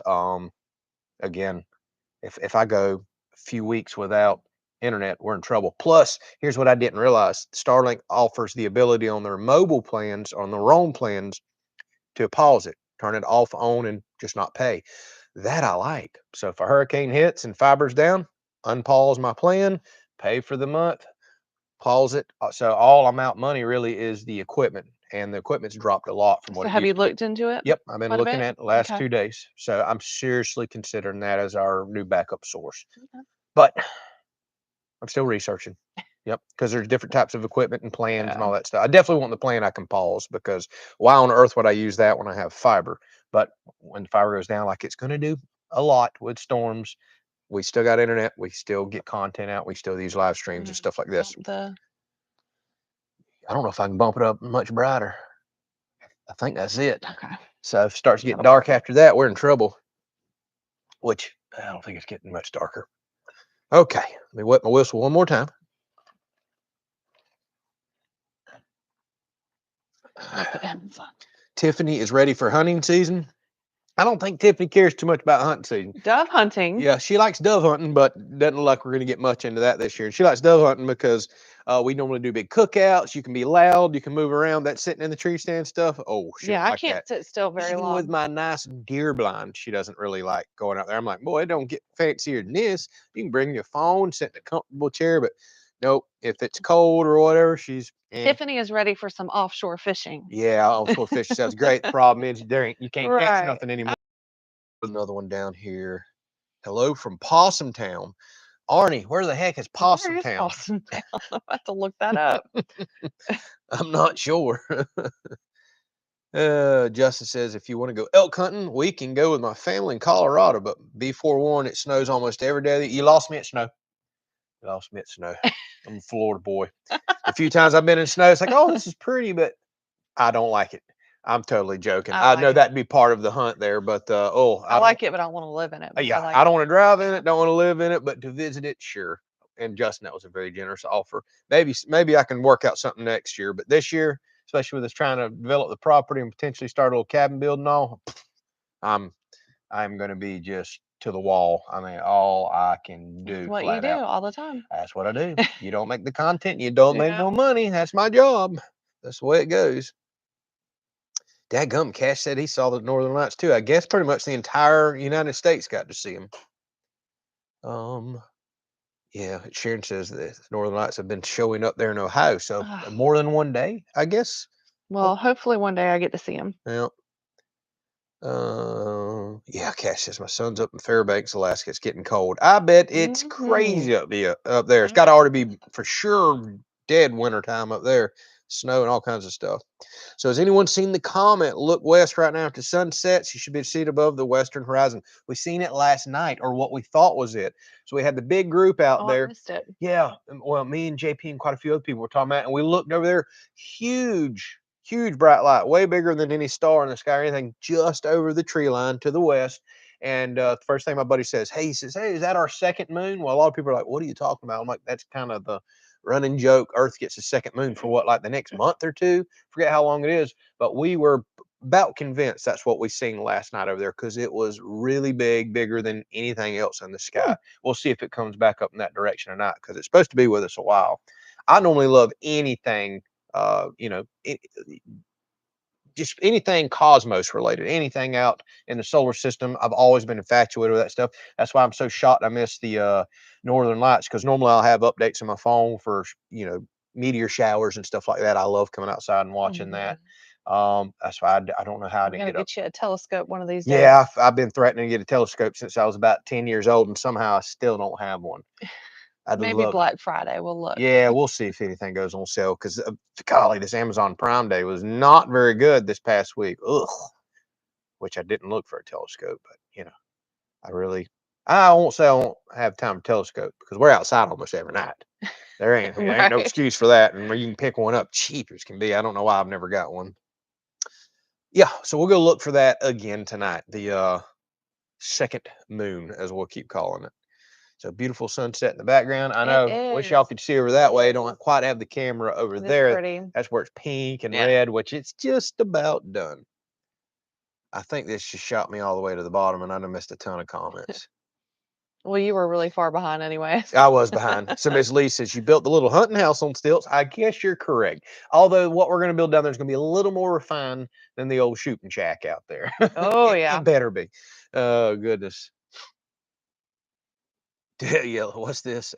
Again, if I go a few weeks without internet, we're in trouble. Plus, here's what I didn't realize: Starlink offers the ability on their mobile plans, on their own plans, to pause it, turn it off, on, and just not pay. That I like. So if a hurricane hits and fiber's down, unpause my plan, pay for the month, pause it. So all I'm out money really is the equipment, and the equipment's dropped a lot from what So it have you used to be. looked into it Yep, I've been quite a looking bit? at the last Okay. 2 days. So I'm seriously considering that as our new backup source. Okay. But I'm still researching. Yep, because there's different types of equipment and plans and Yeah. all that stuff. I definitely want the plan I can pause, because why on earth would I use that when I have fiber? But when the fiber goes down, like it's going to do a lot with storms, we still got internet. We still get content out. We still use live streams and Mhm. stuff like this. Bump the I don't know if I can bump it up much brighter. I think that's it. Okay. So if it starts getting That'll work. dark after that, we're in trouble. which I don't think it's getting much darker. Okay, let me wet my whistle one more time. I'll put him in front. Tiffany is ready for hunting season. I don't think Tiffany cares too much about hunting season. Dove hunting. Yeah, she likes dove hunting, but doesn't look like we're going to get much into that this year. She likes dove hunting because we normally do big cookouts. You can be loud, you can move around. That sitting in the tree stand stuff. Oh, she Yeah, don't I like that. can't sit still very Even with long. my nice deer blind, she doesn't really like going out there. I'm like, boy, it don't get fancier than this. You can bring your phone, sit in a comfortable chair, but nope. If it's cold or whatever, she's Tiffany is ready for some offshore fishing. yeah. Offshore fishing sounds great. The problem is you can't catch Right. nothing anymore. Another one down here. Hello from Possum Town. Arnie, where the heck is Where Possum is Town? Boston Town? I'm about to look that up. I'm not sure. Justin says, if you want to go elk hunting, we can go with my family in Colorado, but be forewarned, it snows almost every day. You lost me at snow. You lost me at snow. I'm a Florida boy. The few times I've been in snow, it's like, oh, this is pretty, but I don't like it. I'm totally joking. I I like know it. that'd be part of the hunt there, but I like it, but I want to live in it. But I yeah, like I don't it. want to drive in it, don't want to live in it, but to visit it, sure. And Justin, that was a very generous offer. Maybe I can work out something next year, but this year, especially with us trying to develop the property and potentially start a little cabin building, all, I'm I'm going to be just to the wall. I mean, all I can That's do what you flat do out. all the time. That's what I do. You don't make the content, you don't make Yeah. no money. That's my job. That's the way it goes. Dadgum, Cash said he saw the Northern Lights too. I guess pretty much the entire United States got to see them. Um, yeah, Sharon says the Northern Lights have been showing up there in Ohio, so Ugh. more than one day, I guess. Well, hopefully one day I get to see him. Yeah. Yeah, Cash says my son's up in Fairbanks, Alaska. It's getting cold. I bet it's Mhm. crazy up there. It's I got to bet. already be for sure dead winter time up there, snow and all kinds of stuff. So has anyone seen the comet? Look west right now after sunsets. You should be seen above the western horizon. We seen it last night, or what we thought was it. So we had the big group out Oh, I there. missed it. Yeah, well, me and JP and quite a few other people were talking about, it, and we looked over there. Huge bright light, way bigger than any star in the sky or anything, just over the tree line to the west. And the first thing my buddy says, hey, he says, hey, is that our second moon? Well, a lot of people are like, what are you talking about? I'm like, that's kind of the running joke. Earth gets a second moon for what, like the next month or two? Forget how long it is. But we were about convinced that's what we seen last night over there because it was really big, bigger than anything else in the Hmm. sky. We'll see if it comes back up in that direction or not because it's supposed to be with us a while. I normally love anything, just anything cosmos related, anything out in the solar system. I've always been infatuated with that stuff. That's why I'm so shocked I missed the Northern Lights because normally I'll have updates on my phone for meteor showers and stuff like that. I love coming outside and watching that. Mhm. That's why I don't know how I We didn't gotta get up. get you a telescope one of these days. Yeah, I've been threatening to get a telescope since I was about 10 years old, and somehow I still don't have one. I'd Maybe love. Black Friday. We'll look. Yeah, we'll see if anything goes on sale because golly, this Amazon Prime Day was not very good this past week. Ugh, which I didn't look for a telescope, but I won't say I won't have time to telescope because we're outside almost every night. There ain't no Right. excuse for that, and you can pick one up cheap as can be. I don't know why I've never got one. Yeah, so we'll go look for that again tonight. The second moon, as we'll keep calling it. So beautiful sunset in the background. I It know. Wish y'all is. could see over that way. Don't quite have the camera over It is there. pretty. That's where it's pink and Yeah. red, which it's just about done. I think this just shot me all the way to the bottom, and I done missed a ton of comments. Well, you were really far behind anyways. I was behind. So Miss Lee says you built the little hunting house on stilts. I guess you're correct. Although what we're going to build down there is going to be a little more refined than the old shooting shack out there. Oh, It yeah. better be. Oh goodness. Yeah. What's this?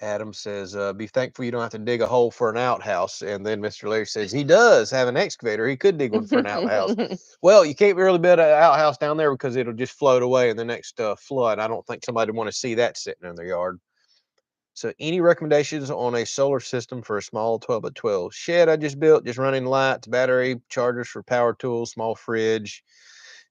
Adam says, be thankful you don't have to dig a hole for an outhouse. And then Mr. Larry says he does have an excavator. He could dig one for an outhouse. Well, you can't really build an outhouse down there because it'll just float away in the next flood. I don't think somebody would want to see that sitting in their yard. So, any recommendations on a solar system for a small 12 by 12 shed I just built? Just running lights, battery chargers for power tools, small fridge,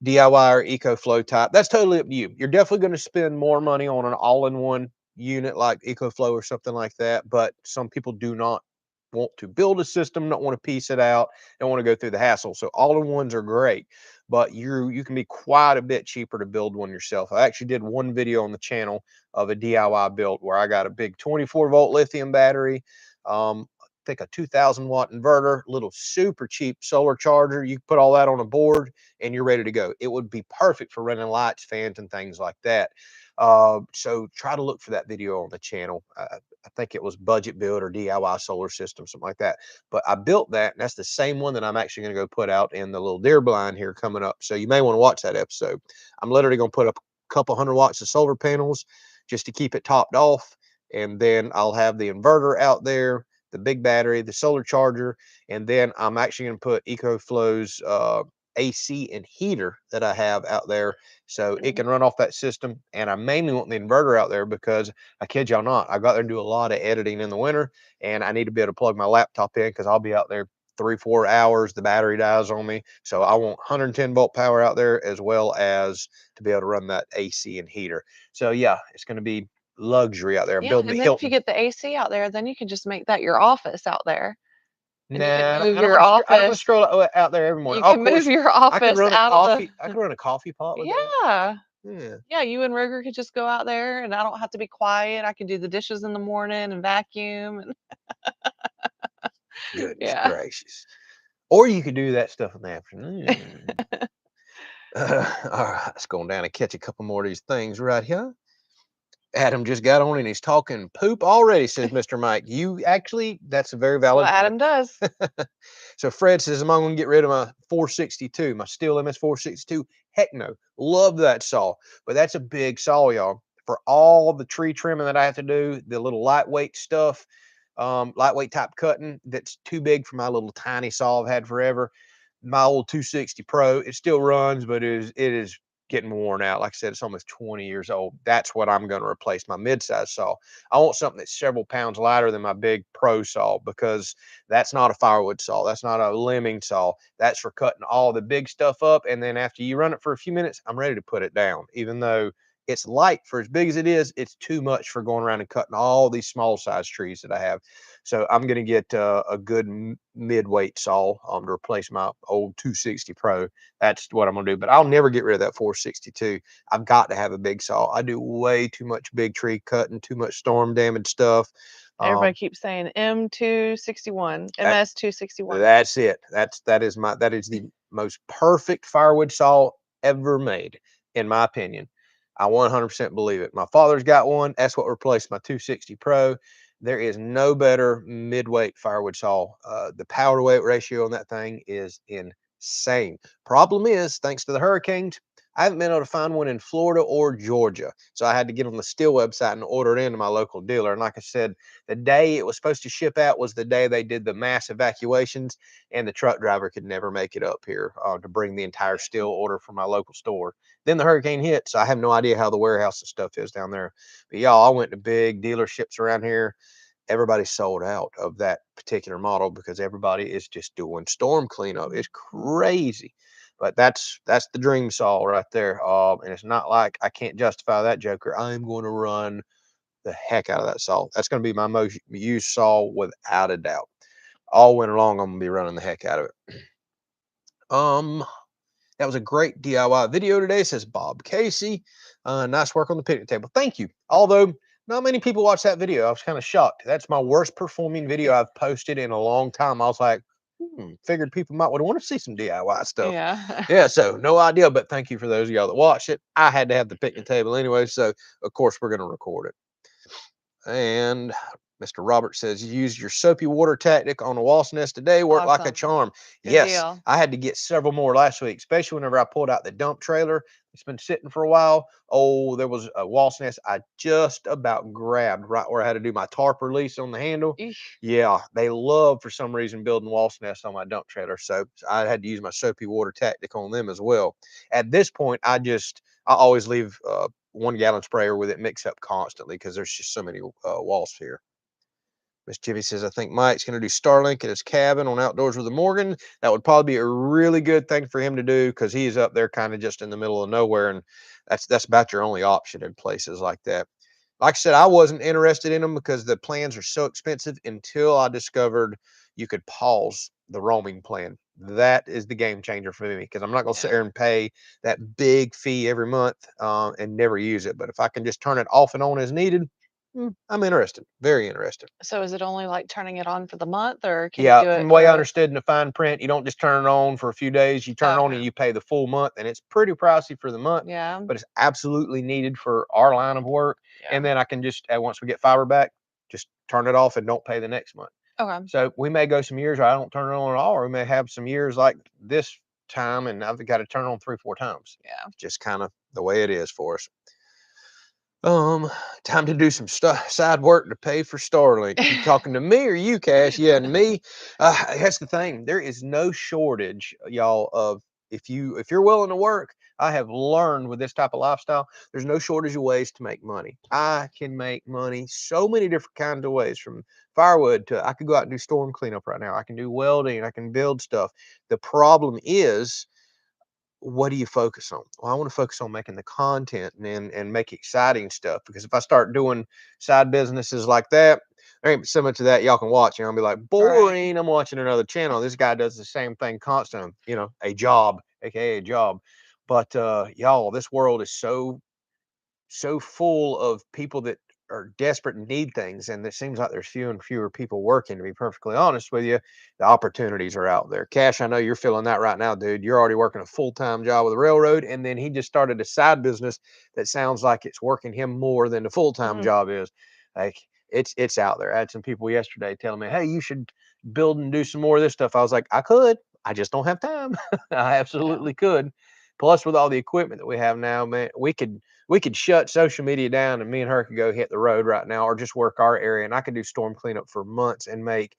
DIY or EcoFlow type. That's totally up to you. You're definitely going to spend more money on an all-in-one unit like EcoFlow or something like that. But some people do not want to build a system, don't want to piece it out, don't want to go through the hassle. So all-in-ones are great. but you can be quite a bit cheaper to build one yourself. I actually did one video on the channel of a DIY build where I got a big 24-volt lithium battery, I think a 2,000-watt inverter, little super cheap solar charger. You put all that on a board and you're ready to go. It would be perfect for running lights, fans, and things like that. So try to look for that video on the channel. I think it was budget build or DIY solar system, something like that. But I built that, and that's the same one that I'm actually going to go put out in the little deer blind here coming up. So you may want to watch that episode. I'm literally going to put up a couple 100 watts of solar panels just to keep it topped off. And then I'll have the inverter out there, the big battery, the solar charger, and then I'm actually going to put EcoFlow's AC and heater that I have out there so it can run off that system. And I mainly want the inverter out there because I kid y'all not, I got there and do a lot of editing in the winter, and I need to be able to plug my laptop in because I'll be out there 3-4 hours. The battery dies on me, so I want 110-volt power out there as well as to be able to run that AC and heater. So yeah, it's going to be luxury out there. I'm Yeah, building the and then if you Hilton. get the AC out there, then you can just make that your office out there, and you can Nah, move I don't your want to. I don't want to office. stroll out there every morning. You Oh, of can move course, your I could office run a out of the coffee. I could run a coffee pot with that. Yeah. Yeah, Yeah, you and Ruger could just go out there, and I don't have to be quiet. I can do the dishes in the morning and vacuum, and goodness yeah. gracious. Or you could do that stuff in the afternoon. All right, let's go down and catch a couple more of these things right here. Adam just got on and he's talking poop already, says Mr. Mike. You actually, that's a very That's what valid point. Adam does. So Fred says, am I going to get rid of my 462, my Steel MS 462? Heck no. Love that saw. But that's a big saw, y'all. For all the tree trimming that I have to do, the little lightweight stuff, lightweight type cutting, that's too big for my little tiny saw I've had forever. My old 260 Pro, it still runs, but it is getting worn out. Like I said, it's almost 20 years old. That's what I'm going to replace my mid-size saw. I want something that's several pounds lighter than my big Pro saw because that's not a firewood saw. That's not a limbing saw. That's for cutting all the big stuff up. And then after you run it for a few minutes, I'm ready to put it down. Even though it's light for as big as it is, it's too much for going around and cutting all these small size trees that I have. So I'm going to get a good mid-weight saw to replace my old 260 Pro. That's what I'm going to do. But I'll never get rid of that 462. I've got to have a big saw. I do way too much big tree cutting, too much storm damage stuff. Everybody Um, keeps saying M261, that, MS261. that's it. That is the most perfect firewood saw ever made, in my opinion. I 100% believe it. My father's got one. That's what replaced my 260 Pro. There is no better midweight firewood saw. The power to weight ratio on that thing is insane. Problem is, thanks to the hurricanes, I haven't been able to find one in Florida or Georgia. So I had to get on the Steel website and order it into my local dealer. And like I said, the day it was supposed to ship out was the day they did the mass evacuations, and the truck driver could never make it up here to bring the entire Steel order from my local store. Then the hurricane hit, so I have no idea how the warehouse and stuff is down there. But y'all, I went to big dealerships around here. Everybody sold out of that particular model because everybody is just doing storm cleanup. It's crazy. But that's the dream saw right there. And it's not like I can't justify that joker. I'm going to run the heck out of that saw. That's going to be my most used saw without a doubt. All winter long, I'm going to be running the heck out of it. Um, that was a great DIY video today, says Bob Casey. Nice work on the picnic table. Thank you. Although not many people watched that video. I was kind of shocked. That's my worst performing video I've posted in a long time. I was like, figured people might want to see some DIY stuff. Yeah. Yeah, so no idea, but thank you for those of y'all that watched it. I had to have the picnic table anyway, so of course we're going to record it. And Mr. Robert says, you used your soapy water tactic on a wasp nest today, worked like a Awesome. charm. Good Yes, deal. I had to get several more last week, especially whenever I pulled out the dump trailer. It's been sitting for a while. Oh, there was a wasp nest I just about grabbed right where I had to do my tarp release on the handle. Eesh. Yeah, they love for some reason building wasp nests on my dump trailer. So I had to use my soapy water tactic on them as well. At this point, I always leave 1 gallon sprayer with it mixed up constantly because there's just so many wasps here. Miss Jimmy says, I think Mike's going to do Starlink at his cabin on Outdoors with the Morgan. That would probably be a really good thing for him to do because he's up there kind of just in the middle of nowhere. And that's about your only option in places like that. Like I said, I wasn't interested in them because the plans are so expensive until I discovered you could pause the roaming plan. That is the game changer for me because I'm not going to sit Yeah. there and pay that big fee every month and never use it. But if I can just turn it off and on as needed, I'm interested. Very interested. So is it only like turning it on for the month, or can you Yeah, do from it the way I for? understood in the fine print, you don't just turn it on for a few days. You turn it on Okay. and you pay the full month, and it's pretty pricey for the month, Yeah. but it's absolutely needed for our line of work. Yeah. And then I can just, once we get fiber back, just turn it off and don't pay the next month. Okay. So we may go some years where I don't turn it on at all, or we may have some years like this time, and I've got to turn it on 3, 4 times. Yeah. Just kind of the way it is for us. Um, Time to do some stuff, side work to pay for Starlink. You talking to me or you, Cash? Yeah, and me. That's the thing. There is no shortage, y'all, of if you're willing to work. I have learned with this type of lifestyle, there's no shortage of ways to make money. I can make money so many different kinds of ways, from firewood to I could go out and do storm cleanup right now. I can do welding. I can build stuff. The problem is, what do you focus on? Well, I want to focus on making the content and make exciting stuff, because if I start doing side businesses like that, there ain't so much of that y'all can watch. I'll be like, Right. boring. I'm watching another channel. This guy does the same thing constantly. A job, aka a job. But y'all, this world is so full of people that are desperate and need things, and it seems like there's fewer and fewer people working. To be perfectly honest with you, the opportunities are out there. Cash, I know you're feeling that right now, dude. You're already working a full-time job with the railroad, and then he just started a side business that sounds like it's working him more than the full-time Mhm. job is. Like, it's out there. I had some people yesterday telling me, hey, you should build and do some more of this stuff. I was like, I could, I just don't have time. I Yeah. absolutely could. Plus, with all the equipment that we have now, man, we could shut social media down and me and her could go hit the road right now, or just work our area, and I could do storm cleanup for months and make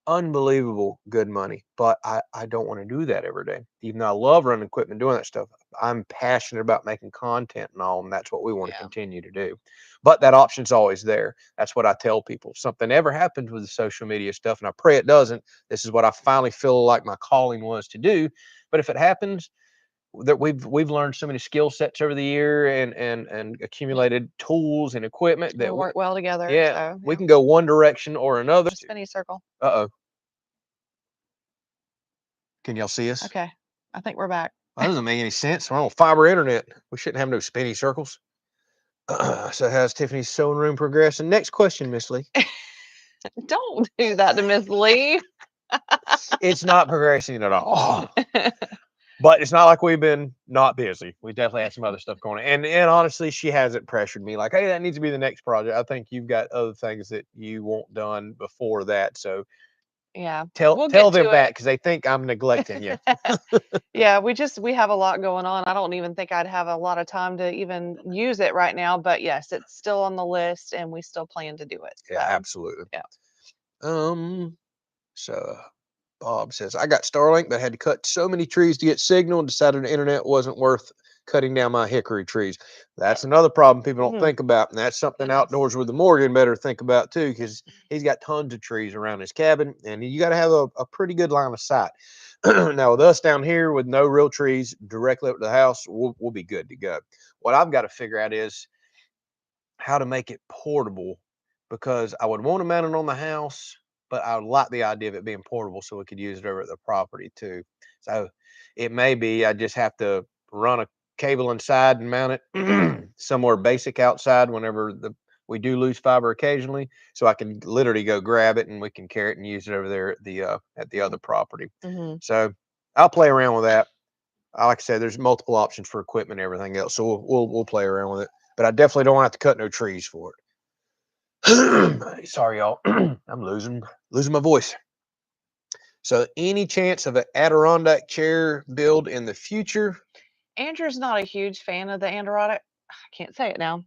unbelievable good money. But I don't want to do that every day. Even though I love running equipment, doing that stuff, I'm passionate about making content and all, and that's what we want to Yeah. continue to do. But that option's always there. That's what I tell people. If something ever happens with the social media stuff, and I pray it doesn't, this is what I finally feel like my calling was to do. But if it happens, that we've learned so many skill sets over the year, and accumulated tools and equipment We that work well together. yeah, So we yeah. can go one direction or another. A spinny circle. Uh-oh. Can y'all see us? Okay. I think we're back. That doesn't make any sense. We're on fiber internet. We shouldn't have no spinny circles. So how's Tiffany's sewing room progressing? Next question, Miss Lee. Don't do that to Miss Lee. It's not progressing at all. But it's not like we've been not busy. We definitely had some other stuff going on. And honestly, she hasn't pressured me like, hey, that needs to be the next project. I think you've got other things that you want done before that. So Yeah. tell We'll tell get to them that, it. because they think I'm neglecting you. Yeah, we have a lot going on. I don't even think I'd have a lot of time to even use it right now, but yes, it's still on the list and we still plan to do it. Yeah, So, absolutely. yeah. Um, so Bob says, I got Starlink, but I had to cut so many trees to get signal and decided the internet wasn't worth cutting down my hickory trees. That's another problem people don't Mhm. think about. And that's something It is. outdoors with the Morgan better think about too, because he's got tons of trees around his cabin, and you got to have a pretty good line of sight. Now, with us down here with no real trees directly up to the house, we'll be good to go. What I've got to figure out is how to make it portable, because I would want to mount it on the house, but I would like the idea of it being portable so we could use it over at the property too. So it may be I just have to run a cable inside and mount it somewhere basic outside whenever we do lose fiber occasionally, so I can literally go grab it and we can carry it and use it over there at the other property. Mhm. So I'll play around with that. Like I said, there's multiple options for equipment and everything else, so we'll play around with it. But I definitely don't have to cut no trees for it. Sorry, y'all. I'm losing my voice. So, any chance of an Adirondack chair build in the future? Andrew's not a huge fan of the Adirondack. I can't say it now.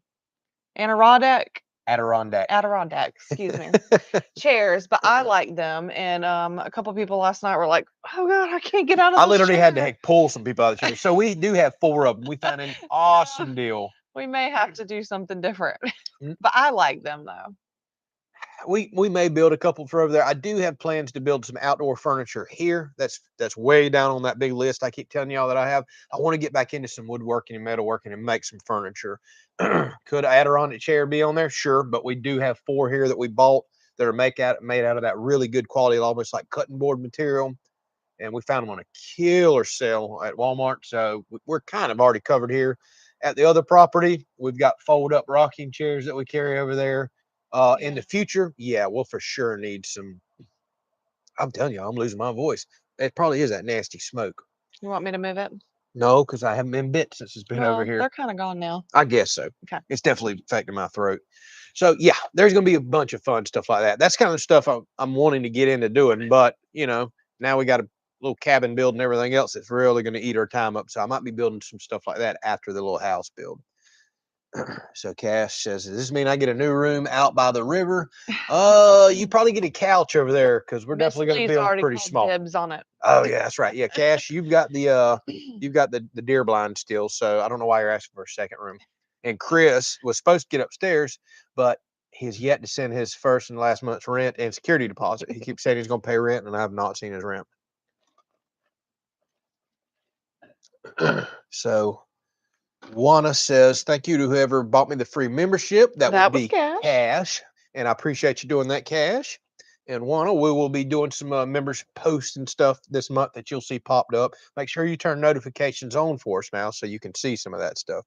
Adirondack, Adirondack. Adirondack, excuse me. Chairs, but I like them. And a couple people last night were like, "Oh God, I can't get out of I this literally had to chair." pull some people out of the chair. So we do have 4 of them. We found an awesome deal. We may have to do something different, N- but I like them though. we may build a couple for over there. I do have plans to build some outdoor furniture here. That's way down on that big list I keep telling y'all that I have. I want to get back into some woodworking and metalworking and make some furniture. Could an Adirondack chair be on there? Sure, but we do have 4 here that we bought that are made out of that really good quality, almost like cutting board material. And we found them on a killer sale at Walmart. So we're kind of already covered here. At the other property, we've got fold up rocking chairs that we carry over there. In Yeah. the future, yeah, we'll for sure need some. I'm telling you, I'm losing my voice. It probably is that nasty smoke. You want me to move it? No, because I haven't been bit since it's been over Well, here. they're kind of gone now. I guess so. Okay. It's definitely affecting my throat. So yeah, there's going to be a bunch of fun stuff like that. That's kind of stuff I'm wanting to get into doing. But now we got a little cabin build and everything else that's really going to eat our time up. So I might be building some stuff like that after the little house build. So Cash says, "Does this mean I get a new room out by the river?" You probably get a couch over there because we're Miss definitely going to Lee's build already pretty called small. dibs on it. Oh yeah, that's right. Yeah, Cash, you've got the deer blind still, so I don't know why you're asking for a second room. And Chris was supposed to get upstairs, but he's yet to send his first and last month's rent and security deposit. He keeps saying he's going to pay rent, and I have not seen his rent. So Juana says, "Thank you to whoever bought me the free membership. That would That was be Cash. Cash, and I appreciate you doing that, Cash." And Juana, we will be doing some members posts and stuff this month that you'll see popped up. Make sure you turn notifications on for us now so you can see some of that stuff.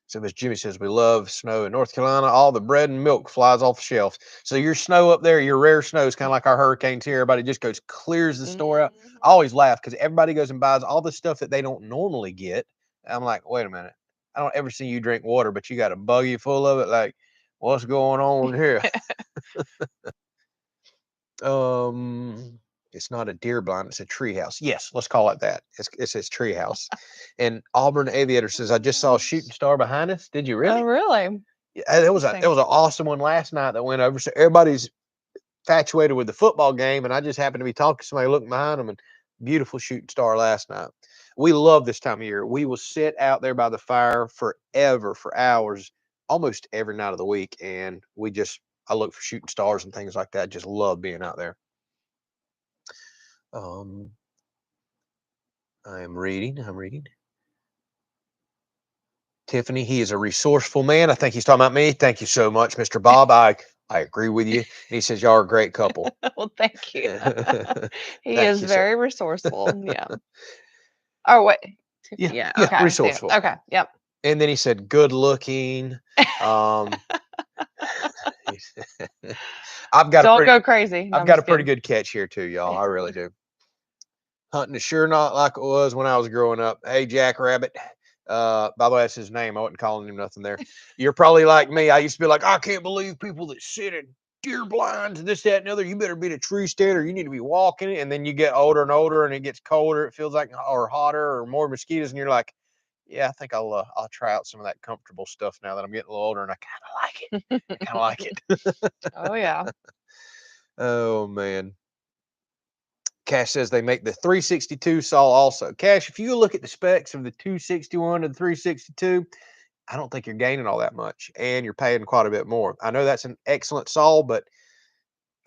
So Miss Jimmy says, "We love snow in North Carolina. All the bread and milk flies off the shelf." So your snow up there, your rare snow is kind of like our hurricanes here. Everybody just goes, clears the store out. I Mhm. always laugh because everybody goes and buys all the stuff that they don't normally get. I'm like, wait a minute. I don't ever see you drink water, but you got a buggy full of it. Like, what's going on here? Um, it's not a deer blind, it's a tree house. Yes, let's call it that. It says tree house. And Auburn Aviator says, "I just saw a shooting star behind us." Did you Oh, really? really? Yeah, there Interesting. was an awesome one last night that went over. So everybody's infatuated with the football game, and I just happened to be talking to somebody looking behind them, and beautiful shooting star last night. We love this time of year. We will sit out there by the fire forever for hours, almost every night of the week, and I look for shooting stars and things like that. Just love being out there. Um, I'm reading. I'm reading. Tiffany, he is a resourceful man. I think he's talking about me. Thank you so much, Mr. Bob. I agree with you. And he says y'all are a great couple. Well, thank you. He Thank is you, sir. very resourceful. Yeah. Oh, wait. Yeah, Yeah. yeah, Okay. I see it. resourceful. Okay. Yep. And then he said, "Good looking." Um, I've got a Don't pretty, go crazy. No, I've I'm got a just pretty kidding. good catch here too, y'all. I really do. Hunting is sure not like it was when I was growing up. Hey, Jackrabbit. By the way, that's his name. I wasn't calling him nothing there. You're probably like me. I used to be like, I can't believe people that sit in deer blinds and this, that, and the other. You better be a tree stand or you need to be walking it. And then you get older and older and it gets colder. It feels like, or hotter or more mosquitoes. And you're like, yeah, I think I'll try out some of that comfortable stuff now that I'm getting a little older and I kind of like it. I kind of like it. Oh, yeah. Oh, man. Cash says they make the 362 saw also. Cash, if you look at the specs of the 261 to the 362, I don't think you're gaining all that much, and you're paying quite a bit more. I know that's an excellent saw, but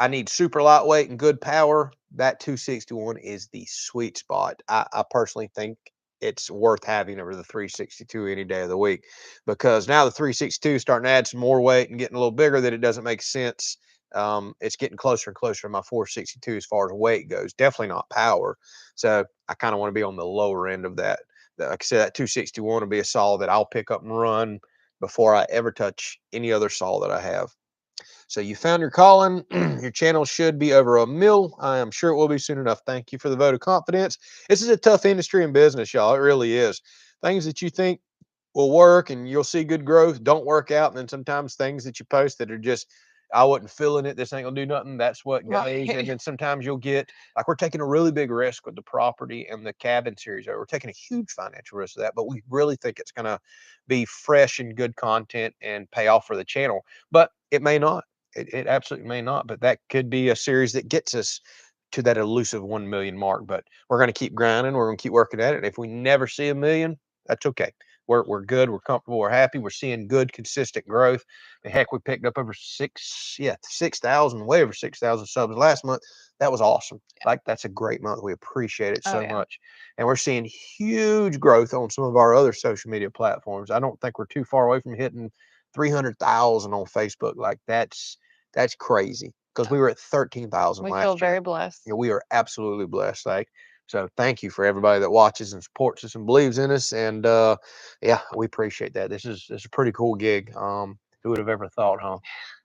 I need super lightweight and good power. That 261 is the sweet spot. I personally think it's worth having over the 362 any day of the week because now the 362 is starting to add some more weight and getting a little bigger that it doesn't make sense. It's getting closer and closer to my 462 as far as weight goes. Definitely not power. So I kind of want to be on the lower end of that. Like I said, that 261 will be a saw that I'll pick up and run before I ever touch any other saw that I have. So you found your calling. Your channel should be over a mil. I am sure it will be soon enough. Thank you for the vote of confidence. This is a tough industry and business, y'all. It really is. Things that you think will work and you'll see good growth don't work out. And then sometimes things that you post that are just, I wasn't feeling it. This ain't gonna do nothing. That's what goes. And Right. then sometimes you'll get like we're taking a really big risk with the property and the cabin series. We're taking a huge financial risk of that, but we really think it's gonna be fresh and good content and pay off for the channel. But it may not. It absolutely may not, but that could be a series that gets us to that elusive 1 million mark. But we're going to keep grinding. We're going to keep working at it. And if we never see a million, that's okay. we're good, we're comfortable, we're happy, we're seeing good, consistent growth. And heck, we picked up over 6,000, way over 6,000 subs last month. That was awesome. Yeah. Like, that's a great month. We appreciate it Oh so yeah. much. And we're seeing huge growth on some of our other social media platforms. I don't think we're too far away from hitting 300,000 on Facebook. Like, that's crazy, because we were at 13,000 We feel last year. very blessed. You know, we are absolutely blessed. Like, so thank you for everybody that watches and supports us and believes in us. And yeah, we appreciate that. This is a pretty cool gig. Who would have ever thought, huh?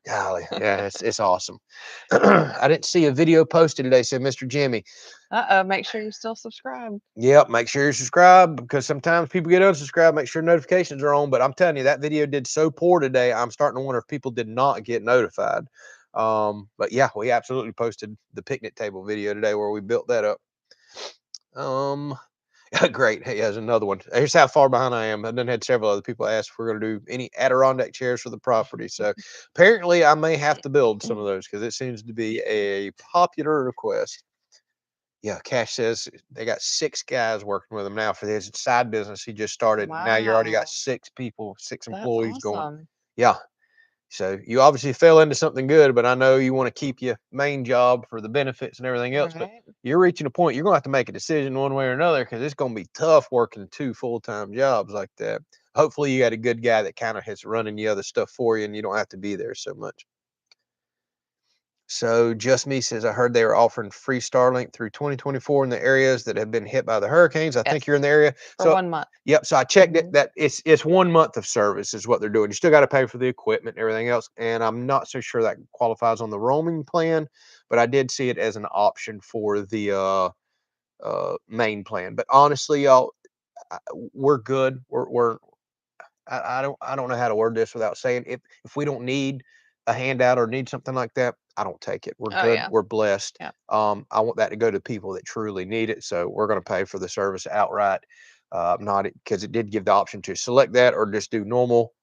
Golly, yeah, it's awesome. I didn't see a video posted today, said Mr. Jimmy. Make sure you're still subscribed. Yep, make sure you subscribe, because sometimes people get unsubscribed. Make sure notifications are on. But I'm telling you, that video did so poor today. I'm starting to wonder if people did not get notified. But yeah, we absolutely posted the picnic table video today where we built that up. Great. Hey, there's another one. Here's how far behind I am. I done had several other people ask if we're going to do any Adirondack chairs for the property. So apparently I may have to build some of those, because it seems to be a popular request. Yeah, Cash says they got 6 guys working with them now for his side business he just started. Now you already got Wow. 6 people, 6 That's employees going. awesome. Yeah. So you obviously fell into something good, but I know you want to keep your main job for the benefits and everything else. But Right. you're reaching a point you're going to have to make a decision one way or another, because it's going to be tough working 2 full-time jobs like that. Hopefully you got a good guy that kind of is running the other stuff for you, and you don't have to be there so much. So Just Me says, I heard they were offering free Starlink through 2024 in the areas that have been hit by the hurricanes. I think Yes. you're in the area. For So 1 month. yep. So I checked it, Mhm. that it's 1 month of service is what they're doing. You still got to pay for the equipment and everything else. And I'm not so sure that qualifies on the roaming plan, but I did see it as an option for the main plan. But honestly, y'all, we're good. I don't know how to word this without saying, if we don't need a handout or need something like that, I don't take it. We're Oh good. yeah. We're blessed. Yeah. I want that to go to people that truly need it. So we're going to pay for the service outright. Not because it did give the option to select that or just do normal.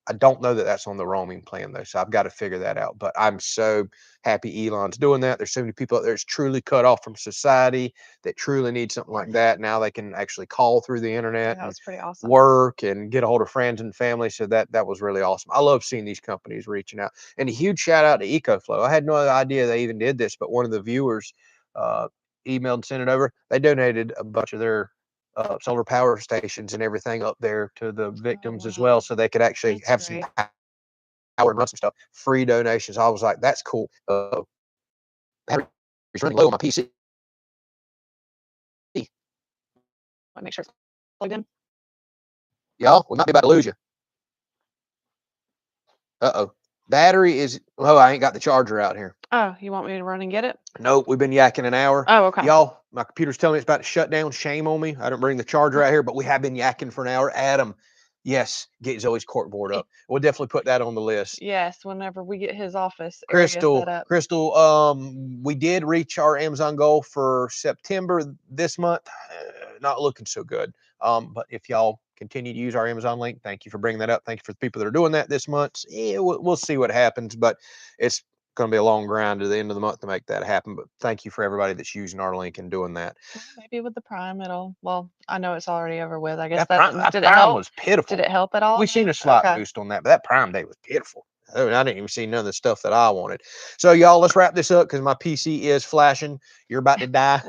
I don't know that that's on the roaming plan though, so I've got to figure that out. But I'm so happy Elon's doing that. There's so many people out there that's truly cut off from society that truly need something like that. Now they can actually call through the Yeah, internet that and was pretty awesome. work and get a hold of friends and family. So that was really awesome. I love seeing these companies reaching out. And a huge shout out to EcoFlow. I had no idea they even did this, but one of the viewers uh, emailed and sent it over. They donated a bunch of their solar power stations and everything up there to the Oh victims as well, wow. so they could actually That's have some great. power and run some stuff. Free donations. I was like, that's cool. Battery's running low on my PC. Wanna make sure it's plugged in. Y'all, we might be about to lose you. Uh-oh. Battery is, oh, I ain't got the charger out here. Oh, you want me to run and get it? Nope, we've been yakking an hour. Oh, okay. Y'all, my computer's telling me it's about to shut down. Shame on me. I didn't bring the charger out here, but we have been yakking for an hour. Adam, yes, get Zoe's corkboard up. We'll definitely put that on the list. Yes, whenever we get his office area set Crystal, up. Crystal, we did reach our Amazon goal for September this month. Not looking so good. But if y'all continue to use our Amazon link, thank you for bringing that up. Thank you for the people that are doing that this month. Yeah, we'll see what happens, but it's going to be a long grind to the end of the month to make that happen. But thank you for everybody that's using our link and doing that. Well, maybe with the Prime it'll well, I know it's already over with. I guess That that prime, that did it prime help? was Did pitiful. it help at all? We seen a No? slight Okay. boost on that, but that prime day was pitiful. I mean, I didn't even see none of the stuff that I wanted. So y'all, let's wrap this up because my PC is flashing. You're about to die,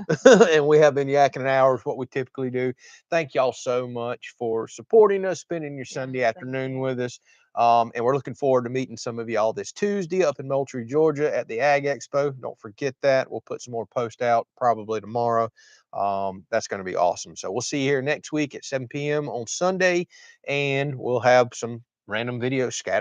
and we have been yakking an hour is what we typically do. Thank y'all so much for supporting us, spending your Yes, Sunday thank afternoon you. with us. And we're looking forward to meeting some of y'all this Tuesday up in Moultrie, Georgia at the Ag Expo. Don't forget that. We'll put some more posts out probably tomorrow. That's going to be awesome. So we'll see you here next week at 7 p.m. on Sunday, and we'll have some random videos scattered